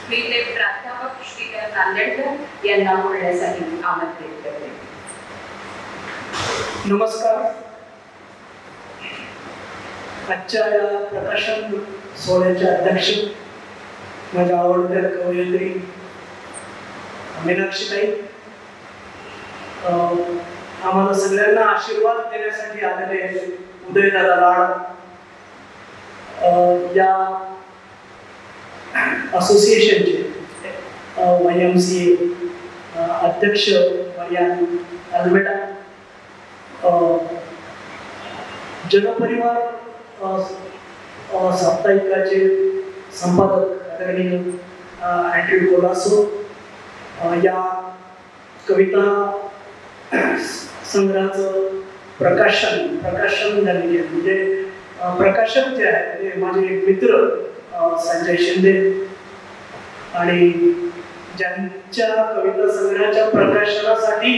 मी ते प्राध्यापक श्रीकांत नांदेडकर यांना बोलण्यासाठी आमंत्रित करते. नमस्कार. आजच्या या प्रकाशन सोहळ्याच्या अध्यक्ष माझ्या आवडत्या कवयित्री मीनाक्षीताई, आम्हाला सगळ्यांना आशीर्वाद देण्यासाठी आलेले उदयदादा लाड, या असोसिएशनचे YMCA अध्यक्ष मरियान अल्मेडा, जनपरिवार साप्ताहिकाचे संपादक आदरणीय अँड्र्यू कोलासो, या कविता संग्रहाचं प्रकाशन झालेले म्हणजे प्रकाशक जे आहे ते माझे मित्र संजय शिंदे, आणि ज्यांच्या कविता संग्रहाच्या प्रकाशनासाठी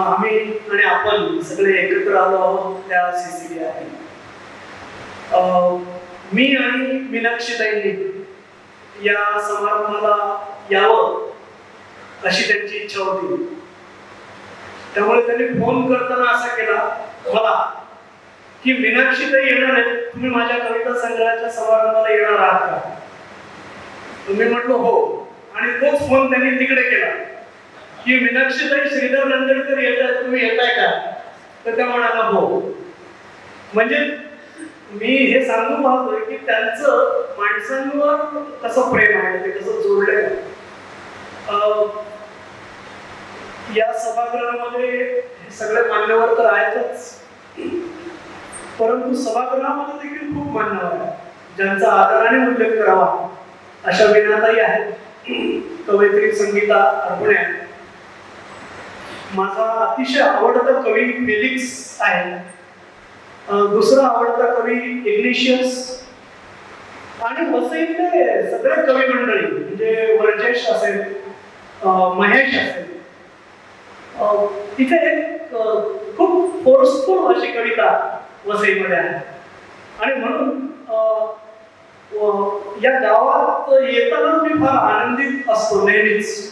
आम्ही आणि आपण सगळे एकत्र आलो आहोत त्या CCB आहे. मी आणि मीनाक्षीताईंनी या समारंभाला यावं अशी त्यांची इच्छा होती. त्यामुळे त्यांनी फोन करताना असा केला मला की मीनाक्षीताई येणार आहेत, तुम्ही माझ्या कविता संग्रहाच्या समारंभाला येणार आहात का? तुम्ही म्हटलो हो. आणि तोच फोन त्यांनी तिकडे केला की मीनाक्षीताई श्रीधर नांदेडकर येतात, तुम्ही येताय का? तर त्या म्हणाला हो. म्हणजे मी हे सांगू पाहतोय की त्यांचं माणसांवर कसं प्रेम आहे, ते कसं जोडलंय. या सभागृहामध्ये हे सगळे मान्यवर तर आहेतच, परंतु सभागृहामध्ये देखील खूप मान्यवर आहेत ज्यांचा आदराने उल्लेख करावा अशा मीनाताई आहेत, कवयित्री संगीता अर्पणे आहे, माझा अतिशय आवडता कवी फेलिक्स आहे, दुसरा आवडता कवी इग्निशियस, आणि वसईतले सगळे कवी मंडळी म्हणजे वर्जेश असेल, महेश असेल. तिथे एक खूप फोर्सफुल अशी कविता वसईमध्ये आहे. आणि म्हणून या गावात येताना मी फार आनंदित असतो नेहमीच.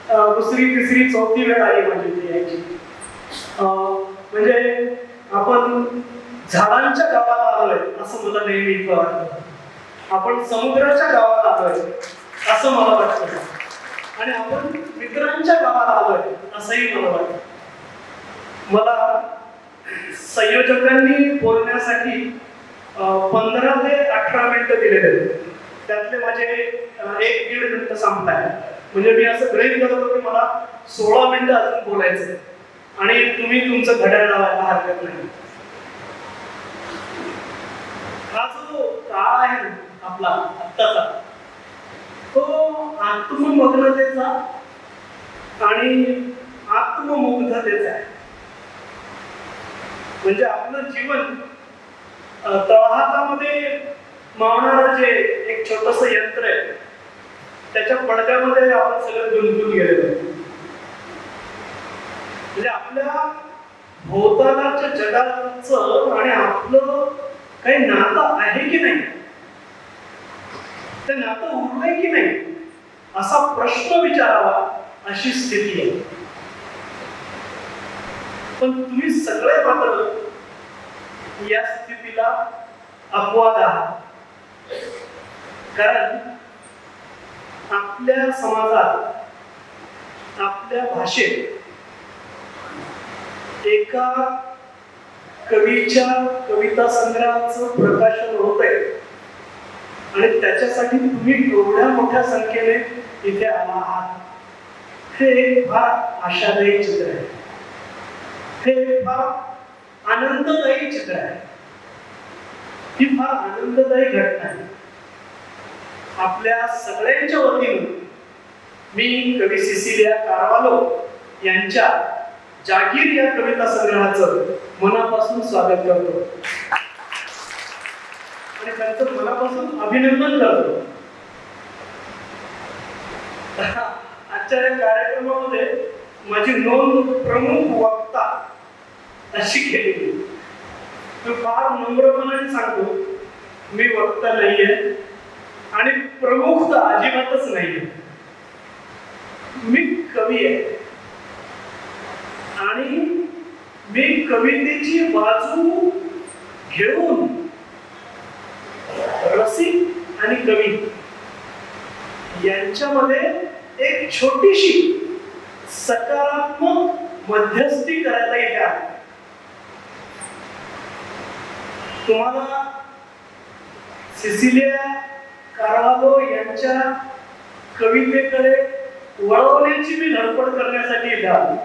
दुसरी तिसरी चौथी वेळ आली माझी ती यायची. म्हणजे आपण झाडांच्या गावाला आलोय असं मला नेहमी वाटतं, आपण समुद्राच्या गावाला आलोय असं मला वाटतं, आणि आपण मित्रांच्या गावाला आलोय असंही मला वाटतं. मला संयोजकांनी बोलण्यासाठी 15 ते 18 मिनिटं दिलेले आहेत. त्यातले माझे 1-1.5 मिनिटं संपताय. म्हणजे मी असं गृहीत करत होतो की मला 16 मिनिटं अजून बोलायचं, आणि तुम्ही तुमचं घड्याळ लावायला हरकत नाही. हा जो काळ आहे ना आपला आत्ताचा, तो आत्ममग्नतेचा आणि आत्ममुग्धतेचा आहे. म्हणजे आपलं जीवन तळहातामध्ये मावणारं जे एक छोटस यंत्र आहे त्याच्या पडद्यामध्ये आपण सगळं गुंतून गेलेलो. म्हणजे आपल्या भोवतालाच्या जगाचं आणि आपलं काही नातं आहे की नाही, ते नातं उरलंय की नाही असा प्रश्न विचारावा अशी स्थिती आहे. पण तुम्ही सगळे मात्र या स्थितीला अपवाद आहात. कारण आपल्या समाजात, आपल्या भाषेत एका कवीच्या कविता संग्रहाचं प्रकाशन होतंय, आणि त्याच्यासाठी तुम्ही एवढ्या मोठ्या संख्येने इथे आला आहात. हे एक फार आशादायी चित्र आहे, हे फार आनंददायी चित्र आहे, ही फार आनंददायी घटना आहे. आपल्या सगळ्यांच्या वतीनं मी कवी सिसिलिया कारवालो यांच्या जागीर या कविता संग्रहाचं मनापासून स्वागत करतो आणि त्यांचं मनापासून अभिनंदन करतो. आजच्या या कार्यक्रमामध्ये माझी नोंद प्रमुख वक्ता अशी केली. मी फार नम्रपणाने सांगतो, मी वक्ता नाहीये आणि प्रमुखता कवी आहे आणि मी कवितेची बाजू घेऊन रसिक आणि कवी यांच्यामध्ये एक छोटीशी सकारात्मक मध्यस्थी करायला येते आहे. तुम्हाला सिसिलिया कार्वालो यांच्या कवितेकडे वळवण्याची मी धडपड करण्यासाठी इथे आलो.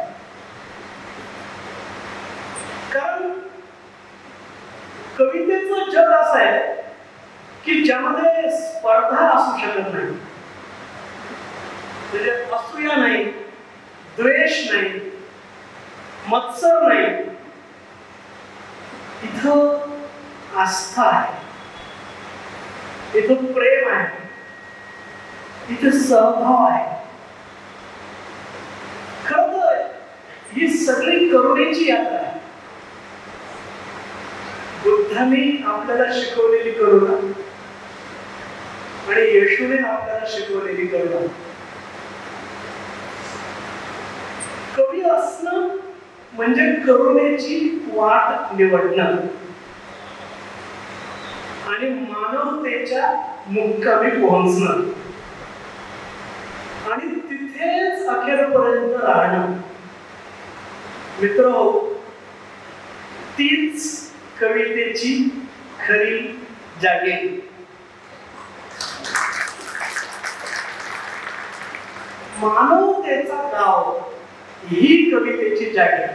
कारण कवितेचं जग असं आहे की ज्यामध्ये स्पर्धा असू शकत नाही, म्हणजे असूया नाही, द्वेष नाही, मत्सर नाही. इथं आस्था आहे, इथं प्रेम आहे, इथं सहभाव आहे. खरं तर ही सगळी करुणेची यात्रा आहे. बुद्धाने आपल्याला शिकवलेली करुणा आणि येशूने आपल्याला शिकवलेली करुणा. कवी असणं म्हणजे करुणेची वाट निवडणं आणि मानवतेच्या मुक्कामी पोहोचणं आणि तिथेच अखेरपर्यंत राहणं. मित्र, तीच कवितेची खरी जागे. मानवतेचा गाव ही कवितेची जागे.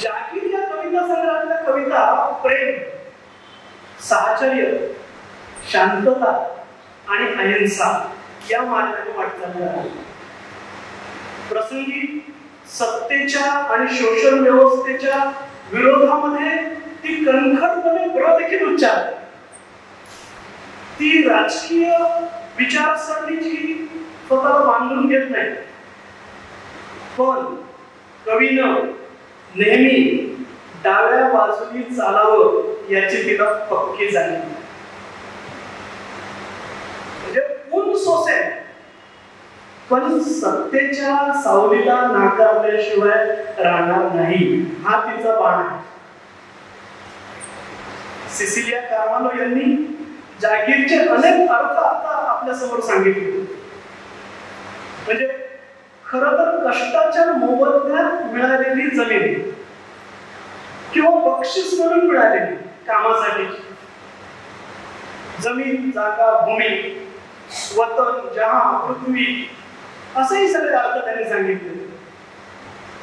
जागीर या कविता संग्रहातल्या कविता प्रेम, साहचर्य, शांतता आणि अहिंसा या मार्गाने वाटचाल करतात. प्रसंगी सत्तेच्या आणि शोषण व्यवस्थेच्या विरोधामध्ये ती कणखरपणे ब्र देखील उच्चारते. ती राजकीय विचारसरणीची स्वतःला बांधून घेत नाही, पण कवीनं नेहमी डाव्या बाजूनी चालावं याची तिला पक्की जाणीव. म्हणजे ऊन सोसेल पण सत्तेच्या सावलीला नाकारल्याशिवाय राहणार नाही, हा तिचा बाण आहे. सिसिलिया कार्वालो यांनी जागीरचे अनेक अर्थ आता आपल्या समोर सांगितले. म्हणजे खरं तर कष्टाच्या मोबदल्यात मिळालेली जमीन किंवा बक्षीस म्हणून मिळालेली कामासाठी जमीन, जागा, भूमी, वतन, जहां, पृथ्वी असेही सगळे अर्थ त्यांनी सांगितले.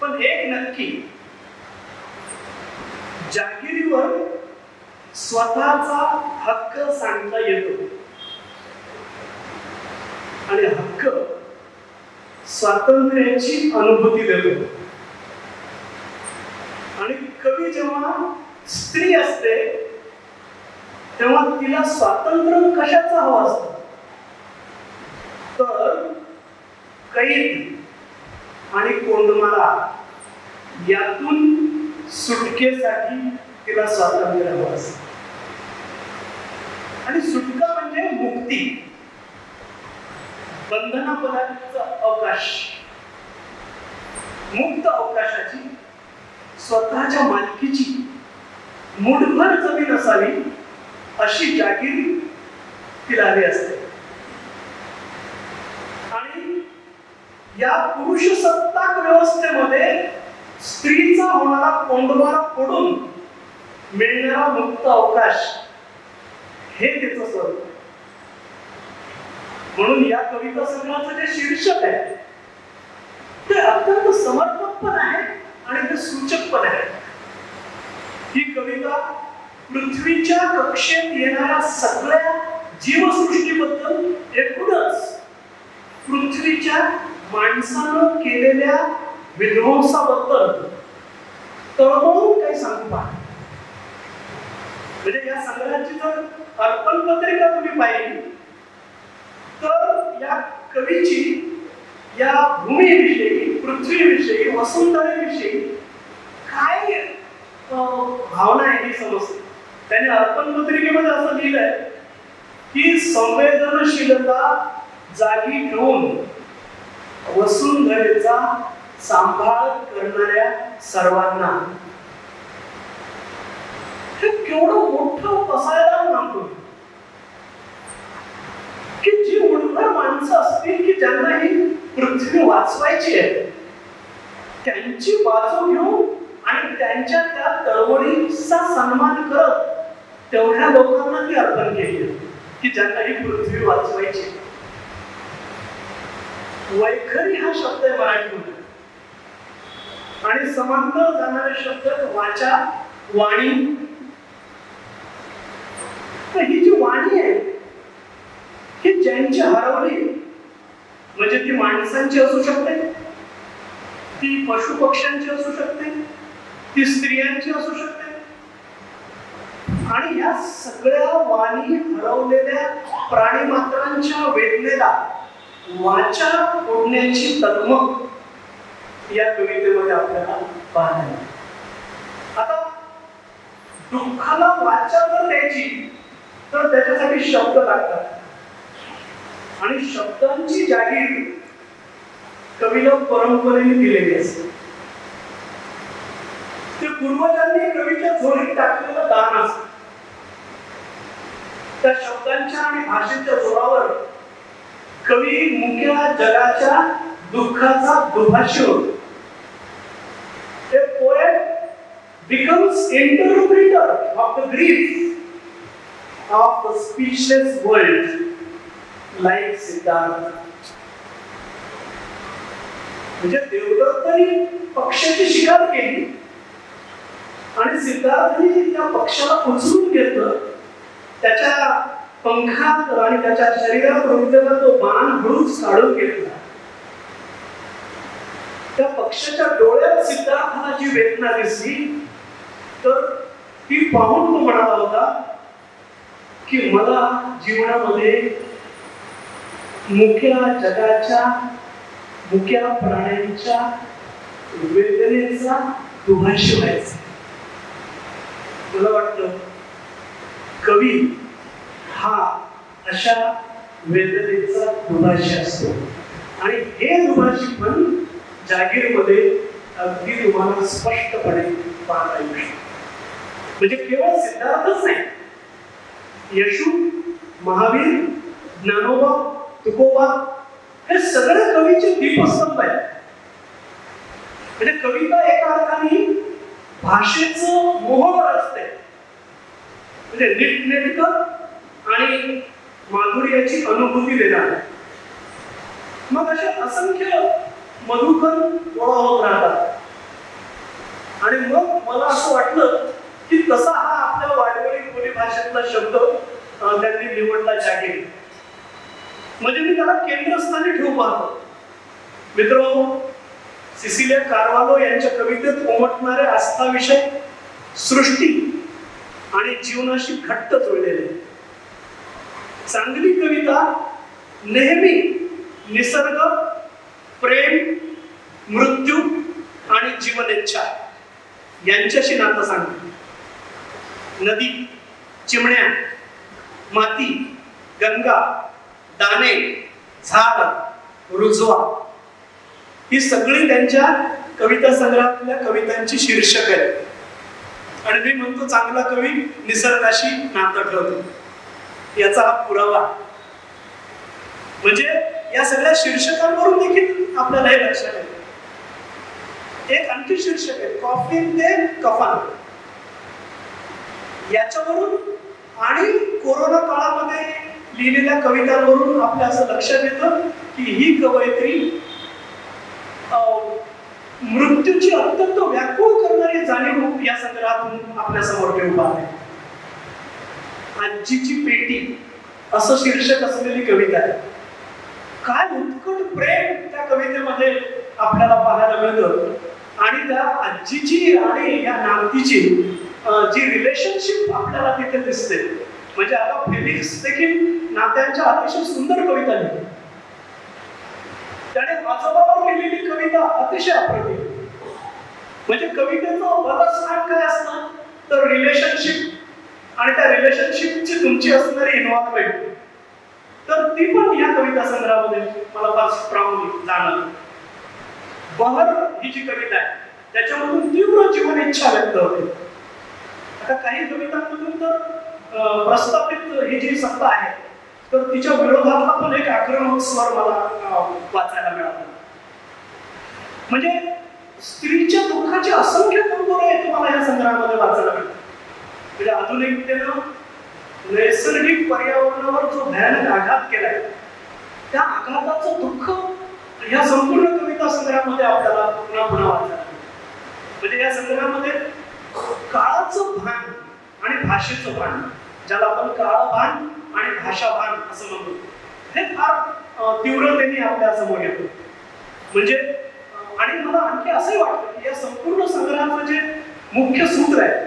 पण एक नक्की, जागिरीवर स्वतःचा हक्क सांगता येतो आणि हक्क स्वातंत्र्याची अनुभूती देतो. आणि कवी जेव्हा स्त्री असते तेव्हा तिला स्वातंत्र्य कशाचं हवं असतं, तर कैद आणि कोंडमारा यातून सुटकेसाठी तिला स्वातंत्र्य हवं असतं. आणि सुटका म्हणजे मुक्ती, बंधनापदाचा अवकाश, मुक्त अवकाशाची, स्वतःच्या मालकीची मुठभर जमीन असावी अशी जागीर तिला हवी असते. आणि या पुरुषसत्ताक व्यवस्थेमध्ये स्त्रीचा होणारा कोंडमारा फोडून मिळणारा मुक्त अवकाश हे तिचं स्वरूप. म्हणून या कविता संग्रहाचं जे शीर्षक आहे ते अत्यंत समर्पक पण आहे आणि ते सूचक पण आहे. ही कविता पृथ्वीच्या कक्षेत येणाऱ्या सगळ्या जीवसृष्टीबद्दल, एकूणच पृथ्वीच्या माणसानं केलेल्या विध्वंसाबद्दल तळमळून काही सांगू पाहते. म्हणजे या संग्रहाची जर अर्पण पत्रिका तुम्ही पाहिली तर या कवीची या भूमीविषयी, पृथ्वीविषयी, वसुंधरेविषयी काय भावना आहे ही समजते. त्याने अर्पण पत्रिकेमध्ये असं लिहिलंय की संवेदनशीलता, जागी ठेवून वसुंधरेचा सांभाळ करणाऱ्या सर्वांना. हे केवढं मोठं पसायदान मानतो की जी मुठभर माणसं असतील की ज्यांना ही पृथ्वी वाचवायची आहे, त्यांची बाजू घेऊन आणि त्यांच्या त्या तळमळीचा सन्मान करत तेवढ्या लोकांना ती अर्पण केली की ज्यांना ही पृथ्वी वाचवायची. वैखरी हा शब्द आहे मराठीमध्ये आणि समांतर जाणारे शब्द वाचा, वाणी. तर ही जी वाणी आहे ही ज्यांची हरवली, म्हणजे ती माणसांची असू शकते, ती पशु पक्ष्यांची असू शकते, ती स्त्रियांची असू शकते, आणि या सगळ्या वाणी हरवलेल्या प्राणी मात्रांच्या वेदनेला वाचा फोडण्याची तळमळ या कवितेमध्ये आपल्याला पाहायला. आता दुःखाला वाचा जर द्यायची तर त्याच्यासाठी शब्द लागतात आणि शब्दांची जागीर कवीला परंपरेने दिलेली असते. ते पूर्वजांनी कवीच्या झोळीत टाकलेलं दान असतं. त्या शब्दांच्या आणि भाषेच्या जोरावर कवी मुक्या जगाच्या दुःखाचा दुभाषी होतो. A poet becomes interpreter of the grief of the speechless world, like Siddhartha. म्हणजे देवदत्तांनी पक्षाची शिकार केली आणि सिद्धार्थांनी त्या पक्षाला उचलून घेतलं, त्याच्या पंखात आणि त्याच्या शरीरात रुंदलेला तो बाण हळूच काढून घेतला. त्या पक्षाच्या डोळ्यात सिद्धार्थाला जी वेदना दिसली तर ती पाहून तो म्हणाला होता की मला जीवनामध्ये मुक्या जगाच्या, मुक्या प्राण्यांच्या वेदनेचा दुभाषी व्हायचा. मला वाटतं कवी हा अशा वेदनेचा दुभाषी असतो आणि हे दुभाषी पण जागीरमध्ये अगदी तुम्हाला स्पष्टपणे पाहता येऊ शकतो. म्हणजे केवळ सिद्धार्थच नाही, येशू, महावीर, ज्ञानोबा, तुकोबा हे सगळे कवीचे दीपस्तंभ आहेत. म्हणजे कविता एका अर्थाने भाषेचं मोहर असते, म्हणजे नीटनेटकं आणि माधुर्याची अनुभूती देणार. मग असे असंख्य मधुकर गोळा होत राहतात आणि मग मला असं वाटलं की तसा हा आपल्या वाडवळी बोली भाषेतला शब्द त्यांनी निवडला जागीर. म्हणजे मी त्याला केंद्रस्थानी ठेवू पाहतो. मित्रांनो, सिसिलिया कार्वालो यांच्या कवितेत उमटणारे आस्था विषय सृष्टी आणि जीवनाशी घट्ट जोडलेले. चांगली कविता नेहमी निसर्ग, प्रेम, मृत्यू आणि जीवनेच्छा यांच्याशी नातं सांगते. नदी, चिमण्या, माती, गंगा, दाणे, झाड, रुजवा ही सगळी त्यांच्या कविता संग्रहातल्या कवितांची शीर्षक आहेत. आणि मी म्हणतो चांगला कवी निसर्गाशी नातं ठेवतो, याचा हा पुरावा. म्हणजे या सगळ्या शीर्षकांवरून देखील आपल्याला हे लक्षात येतं. एक आणखी शीर्षक आहे कॉफी ते कफन. याच्यावरून आणि कोरोना काळामध्ये लिहिलेल्या कवितांवरून आपल्या असं लक्षात येतं की ही कवयित्री मृत्यूची अत्यंत व्याकुळ करणारी जाणीव या संग्रहातून आपल्या समोर ठेवून आहे. आजीची पेटी असं शीर्षक असलेली कविता आहे. काय उत्कट प्रेम त्या कवितेमध्ये आपल्याला पाहायला मिळतं. आणि त्या आजीची आणि या नातीची जी रिलेशनशिप आपल्याला तिथे दिसते. म्हणजे आता फेलिक्स देखील नात्यांच्या अतिशय सुंदर कविता लिहिली. त्याने आजोबावर लिहिलेली कविता अतिशय अप्रतिम. म्हणजे कवितेचं बलस्थान काय असतं तर रिलेशनशिप आणि त्या रिलेशनशिपची तुमची असणारी इन्व्हॉल्वमेंट. तर ती पण ह्या कविता संग्रहामध्ये मला फार स्ट्रॉंगली जाणवली. बहर ही जी कविता आहे त्याच्यामधून तीव्र जीवन इच्छा व्यक्त होते. आता काही कवितांमधून तर प्रस्थापित ही जी सत्ता आहे तर तिच्या विरोधातला पण एक आक्रमक स्वर मला वाचायला मिळाला. म्हणजे स्त्रीच्या दुःखाचे असंख्य कंगोरे तुम्हाला या संग्रहामध्ये वाचायला मिळतात. म्हणजे आधुनिकतेनं नैसर्गिक पर्यावरणावर जो भयानक आघात केलाय त्या आघाताचं दुःख या संपूर्ण कविता संग्रहामध्ये आपल्याला पुन्हा पुन्हा वाचायला. म्हणजे या संग्रहामध्ये काळाचं भान आणि भाषेचं भान, ज्याला आपण काळ भान आणि भाषा भान असं म्हणतो, हे फार तीव्रतेने आपल्या समोर येतं. म्हणजे आणि मला आणखी असंही वाटतं की या संपूर्ण संग्रहाचं जे मुख्य सूत्र आहे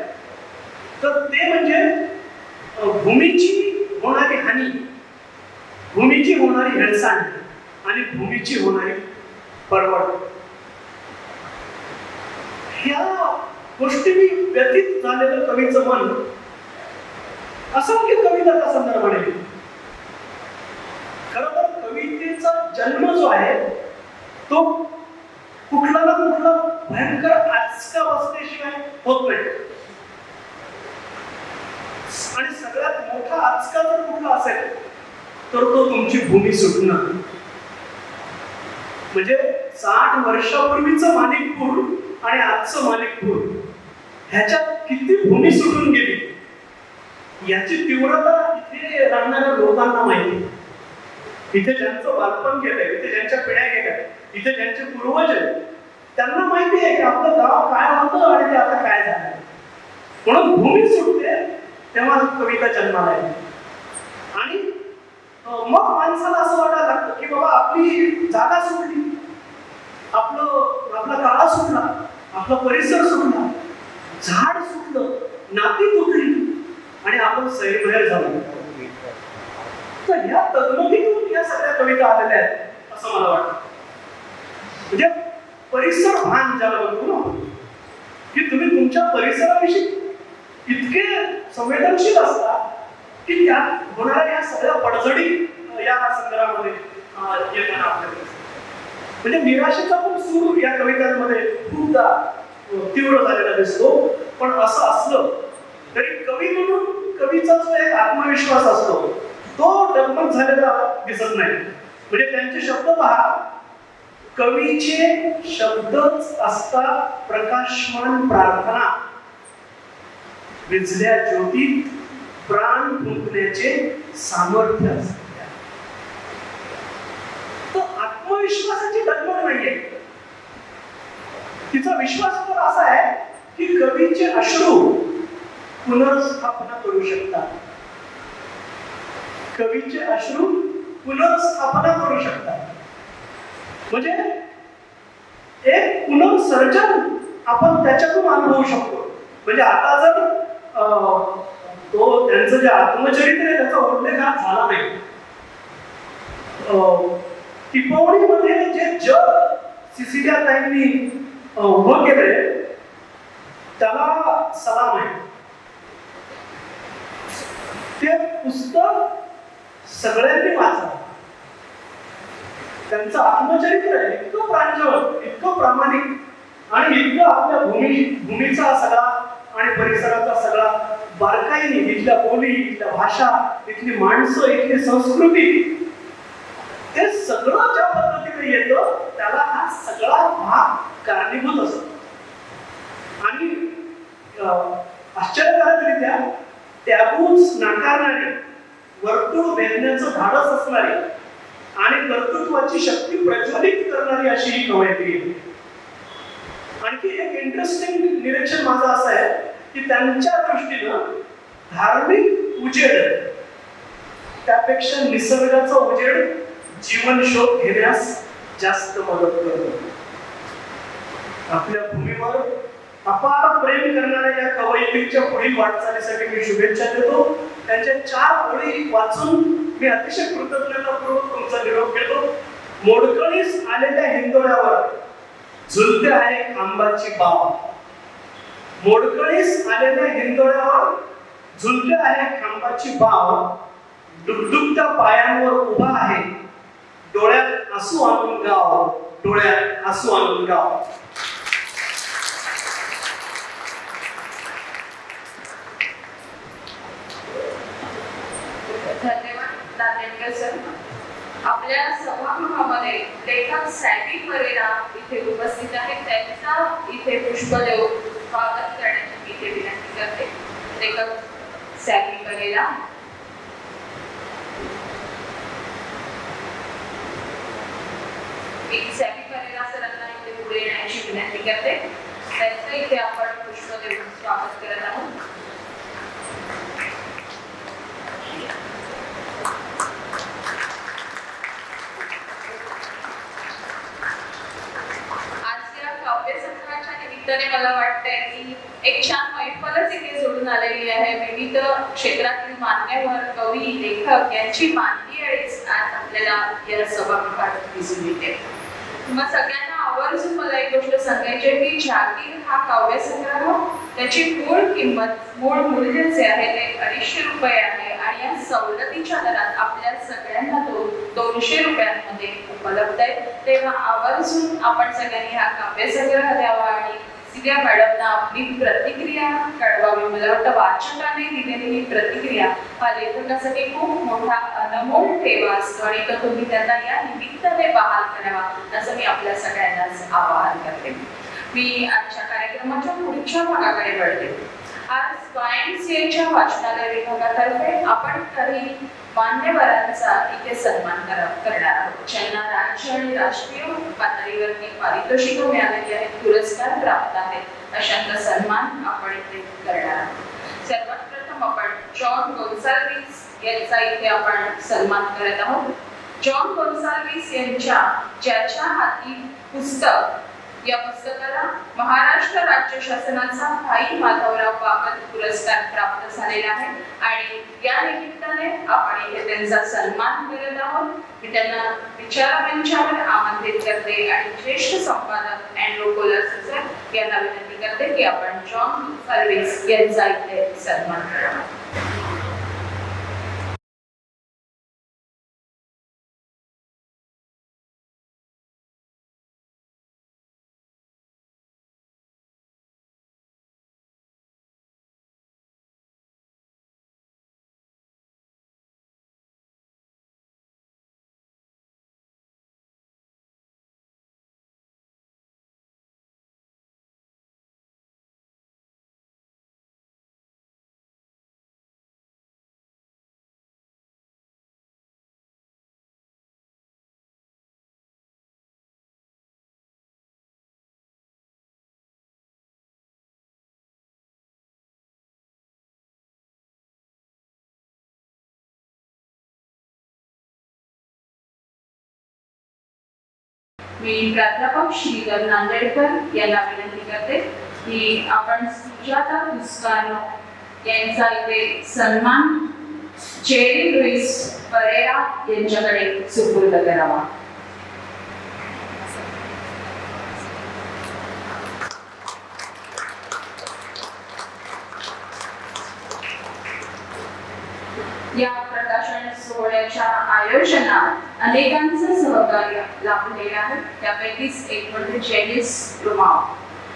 तर ते म्हणजे भूमीची होणारी हानी, भूमीची होणारी हेळसांड आणि भूमीची होणारी परवड. ह्या गोष्टींनी व्यथित झालेलं कवीचं मन असंख्य कविता त्या संदर्भाने. खरं तर कवितेचा जन्म जो आहे तो कुठला ना कुठला भयंकर आजकावस्थेशिवाय होत नाही. आणि सगळ्यात मोठा आजका जर कुठला असेल तर तो तुमची भूमी सुटणं. म्हणजे 60 वर्षापूर्वीचं माणिकपूर आणि आजचं माणिकपूर ह्याच्यात किती भूमी सुटून गेली याची तीव्रता इथे राहणाऱ्या लोकांना माहिती. इथे ज्यांचं बालपण गेलंय, इथे ज्यांच्या पिढ्या गेल्या, इथे ज्यांचे पूर्वज आहेत त्यांना माहिती आहे की आपलं गाव काय होतं आणि ते आता काय झालं. म्हणून भूमी सुटते तेव्हा कविता जन्माला येते. आणि मग माणसाला असं वाटायला लागतं की बाबा आपली जागा सुटली, आपला काळा सुटला, आपला परिसर सुटला, झाड सुटलं, नाती तुटली आणि आपण सैरभैर झालो. तर ह्या तगमगीतून या सगळ्या कविता आलेल्या आहेत असं मला वाटतं. म्हणजे परिसर भान ज्याला म्हणतो ना, की तुम्ही तुमच्या परिसराविषयी इतके संवेदनशील असता की त्यात होणाऱ्या या सगळ्या पडझडी या संग्रहामध्ये येताना आपल्याकडे. म्हणजे निराशेचा पण सूर या कवितांमध्ये खूपदा तीव्र झालेला दिसतो. पण असं असलं तरी कवी म्हणून कवीचा जो एक आत्मविश्वास असतो तो डगमग झालेला दिसत नाही. म्हणजे त्यांचे शब्द पहा, कवीचे शब्दच असतात प्रकाशमान प्रार्थना, विझल्या ज्योतीत प्राण फुंकण्याचे सामर्थ्य असते. तो आत्मविश्वासाची डगमग नाहीये. तिचा विश्वास तर असा आहे की कवीचे अश्रू पुनर्स्थापना करू शकतात. कवीचे अश्रू पुनर्स्थापना करू शकतात. म्हणजे एक पुनर्सर्जन आपण त्याच्यातून अनुभवू शकतो. म्हणजे आता जर तो त्यांचं जे आत्मचरित्र आहे त्याचा उल्लेख झाला नाही. टिपवणीमध्ये जे जग सिसिलिया ताईंनी उभं केलंय त्याला सलाम आहे. ते पुस्तक सगळ्यांनी वाचा. त्यांचं आत्मचरित्र आहे इतकं प्रांजळ, इतकं प्रामाणिक आणि इतकं आपल्या भूमीचा सगळा आणि परिसराचा सगळा बारकाईने, इथल्या बोली, इथल्या भाषा, इथली माणसं, इथली संस्कृती, ते सगळं ज्या पद्धतीने येतं त्याला हा सगळा भाग कारणीभूत असतो. आणि आश्चर्यकारकरित्या टॅबूच नाकारणारी, वर्तुळ भेदण्याचं धाडस असणारी आणि कर्तृत्वाची शक्ती प्रज्वलित करणारी अशी ही कवयित्री आहे. आणखी एक इंटरेस्टिंग निरीक्षण माझं असं आहे की त्यांच्या दृष्टीनं धार्मिक उजेड त्यापेक्षा निसर्गाचा उजेड जीवन शोध घेण्यास जास्त मदत करतो. आपल्या भूमीवर अपार प्रेम करणाऱ्या या कवयित्रीच्या पुढील वाटचालीसाठी मी शुभेच्छा देतो. त्यांच्या 4 ओळी वाचून मी अतिशय कृतज्ञतापूर्वक तुमचा निरोप घेतो. मोडकळीस आलेल्या हिंदोळ्यावर झुलते आहे खांबाची बाव. मोडकळीस आलेल्या हिंदोळ्यावर झुलते आहे खांबाची बाव. दुगदुगत्या पायांवर उभा आहे, डोळ्यात आसू आणून गाव, डोळ्यात आसू आणून गाव. धन्यवाद दातेकर सर. आपल्या सभागृहामध्ये लेखक सॅमी परेरा इथे उपस्थित आहेत. त्यांचा इथे पुष्प देऊन स्वागत करण्याची मी इथे विनंती करते. लेखक सॅमी परेरा. एक सॅमी परेरा सरांना इथे पुढे येण्याची विनंती करते. त्यांचं इथे आपण पुष्प देऊन स्वागत करत आहोत. मला वाटतंय की एक छान मैफलच इथे जोडून आलेली आहे. विविध क्षेत्रातील मान्यवर कवी लेखक यांची मांदी अडीच आज आपल्याला या सभागृहात दिसून येते. मग सगळ्यांना आवर्जून मला एक गोष्ट सांगायची आहे की जागीर हा काव्यसंग्रह त्याची मूळ मूल्य जे आहे ते 250 रुपये आहे आणि या सवलतीच्या दरात आपल्या सगळ्यांना तो 200 रुपयांमध्ये उपलब्ध आहे. तेव्हा आवर्जून आपण सगळ्यांनी हा काव्यसंग्रह द्यावा आणि सिद्या मॅडमना आपली प्रतिक्रिया कळवावी. मला वाटतं वाचकाने दिलेली ही प्रतिक्रिया हा लेखकासाठी खूप मोठा अनमोल ठेवा असतो आणि तो तुम्ही त्यांना या निमित्ताने बहाल करावा असं मी आपल्या सगळ्यांनाच आवाहन करते. मी आजच्या कार्यक्रमाच्या पुढच्या भागाकडे वळते. आज YMCAच्या वाचनालय विभागातर्फे आपण काही मान्यवरांचा इथे सन्मान करणार आहोत. ज्यांना राज्य आणि राष्ट्रीय पातळीवरती पारितोषिकं मिळालेली आहेत, पुरस्कार प्राप्त आहेत, अशांचा सन्मान आपण इथे करणार आहोत. सर्वात प्रथम आपण जॉन गोन्साल्विस यांचा इथे आपण सन्मान करत आहोत. जॉन गोन्साल्विस यांच्या ज्याच्या हाती पुस्तक या पुस्तकाला महाराष्ट्र राज्य शासनाचा भाई माधवराव बागल पुरस्कार प्राप्त झालेला आहे आणि या निमित्ताने आपण इथे त्यांचा सन्मान करत आहोत. मी त्यांना विचारमंचावर आमंत्रित करते आणि ज्येष्ठ संपादक अँड्रू कोलस सर यांना विनंती करते की आपण जॉन गोन्साल्विस यांचा इथे सन्मान करावा. मी प्राध्यापक श्रीधर नांदेडकर यांना विनंती करते की आपण सुजाता पुस्कानो यांचा इथे सन्मान जेरी लुईस परेरा यांच्याकडे सुपूर्द करावा. या प्रकाशन सोहळ्याच्या आयोजनात अनेकांचं सहकार्य लाभलेलं आहे. त्यापैकीच एक म्हणजे जेनिस रुमाव.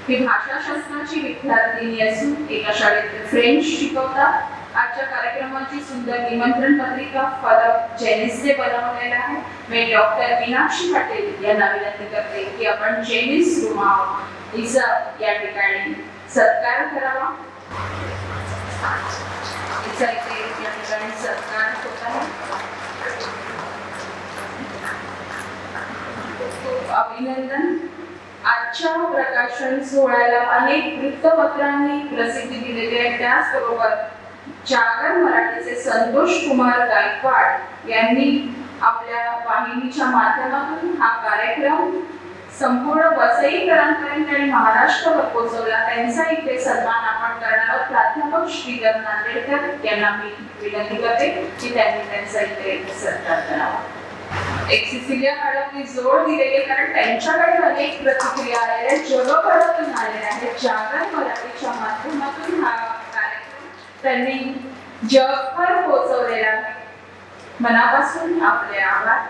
ही भाषाशास्त्राची विद्यार्थिनी असून एका शाळेत फ्रेंच शिकवतात. आजच्या कार्यक्रमाची सुंदर निमंत्रण पत्रिका फलक जेनिसने बनवलेला आहे. मी डॉक्टर मीनाक्षी पाटील यांना विनंती करते की आपण जेनिस रुमाव हिचा या ठिकाणी सत्कार करावा. हिचा इथे या ठिकाणी सत्कार होत आहे. खूप अभिनंदन. आजच्या प्रकाशन सोहळ्याला अनेक वृत्तपत्रांनी प्रसिद्धी दिलेली आहे. त्याचबरोबर जागर मराठीचे संतोष कुमार गायकवाड यांनी आपल्या वाहिनीच्या माध्यमातून हा कार्यक्रम संपूर्ण वसईकरांपर्यंत आणि महाराष्ट्रावर पोहोचवला. त्यांचा इथे सन्मान आपण करणार आहोत. प्राध्यापक श्रीधर नांदेडकर यांना मी विनंती करते की त्यांनी त्यांचा इथे सत्कार करावा. एक सिसिलिया मॅडमनी जोड दिलेली कारण त्यांच्याकडे अनेक प्रतिक्रिया आलेल्या जगभरातून आलेल्या आहेत. जागर मराठीच्या माध्यमातून हा कार्यक्रम त्यांनी जगभर पोहोचवलेला आहे. मनापासून आपले आभार.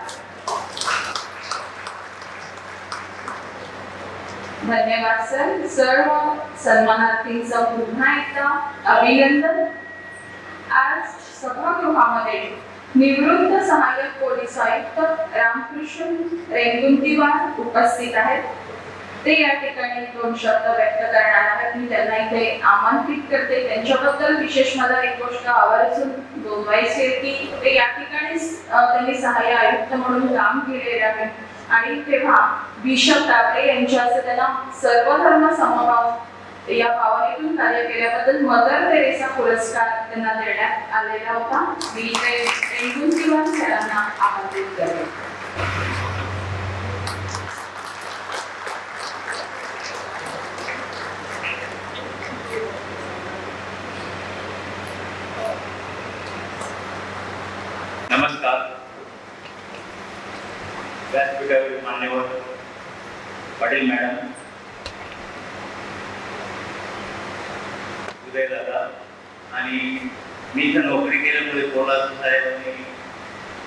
धन्यवाद सर. सर्व सन्मानार्थींचं पुन्हा एकदा अभिनंदन. आज सभागृहामध्ये निवृत्त सहाय्यक पोलीस आयुक्त रामकृष्ण रेंगुंतीवार उपस्थित आहेत. ते या ठिकाणी 2 शब्द व्यक्त करणार आहेत. मी त्यांना इथे आमंत्रित करते. त्यांच्याबद्दल विशेष मला एक गोष्ट आवर्जून नोंदवायची आहे की ते या ठिकाणीच त्यांनी सहाय्य आयुक्त म्हणून काम केलेले आहे आणि तेव्हा बिशप तावरे यांच्या असं त्यांना सर्वधर्म समभाव या भावनेतून कार्य केल्याबद्दल मदर तेरेसा पुरस्कार त्यांना देण्यात आलेला होता. मी इथे रेंगुंतीवार सरांना आमंत्रित करते. नमस्कार. व्यासपीठावरील मान्यवर पाटील मॅडम, उदय दादा आणि मी इथं नोकरी केल्यामुळे कोल्हास साहेब आणि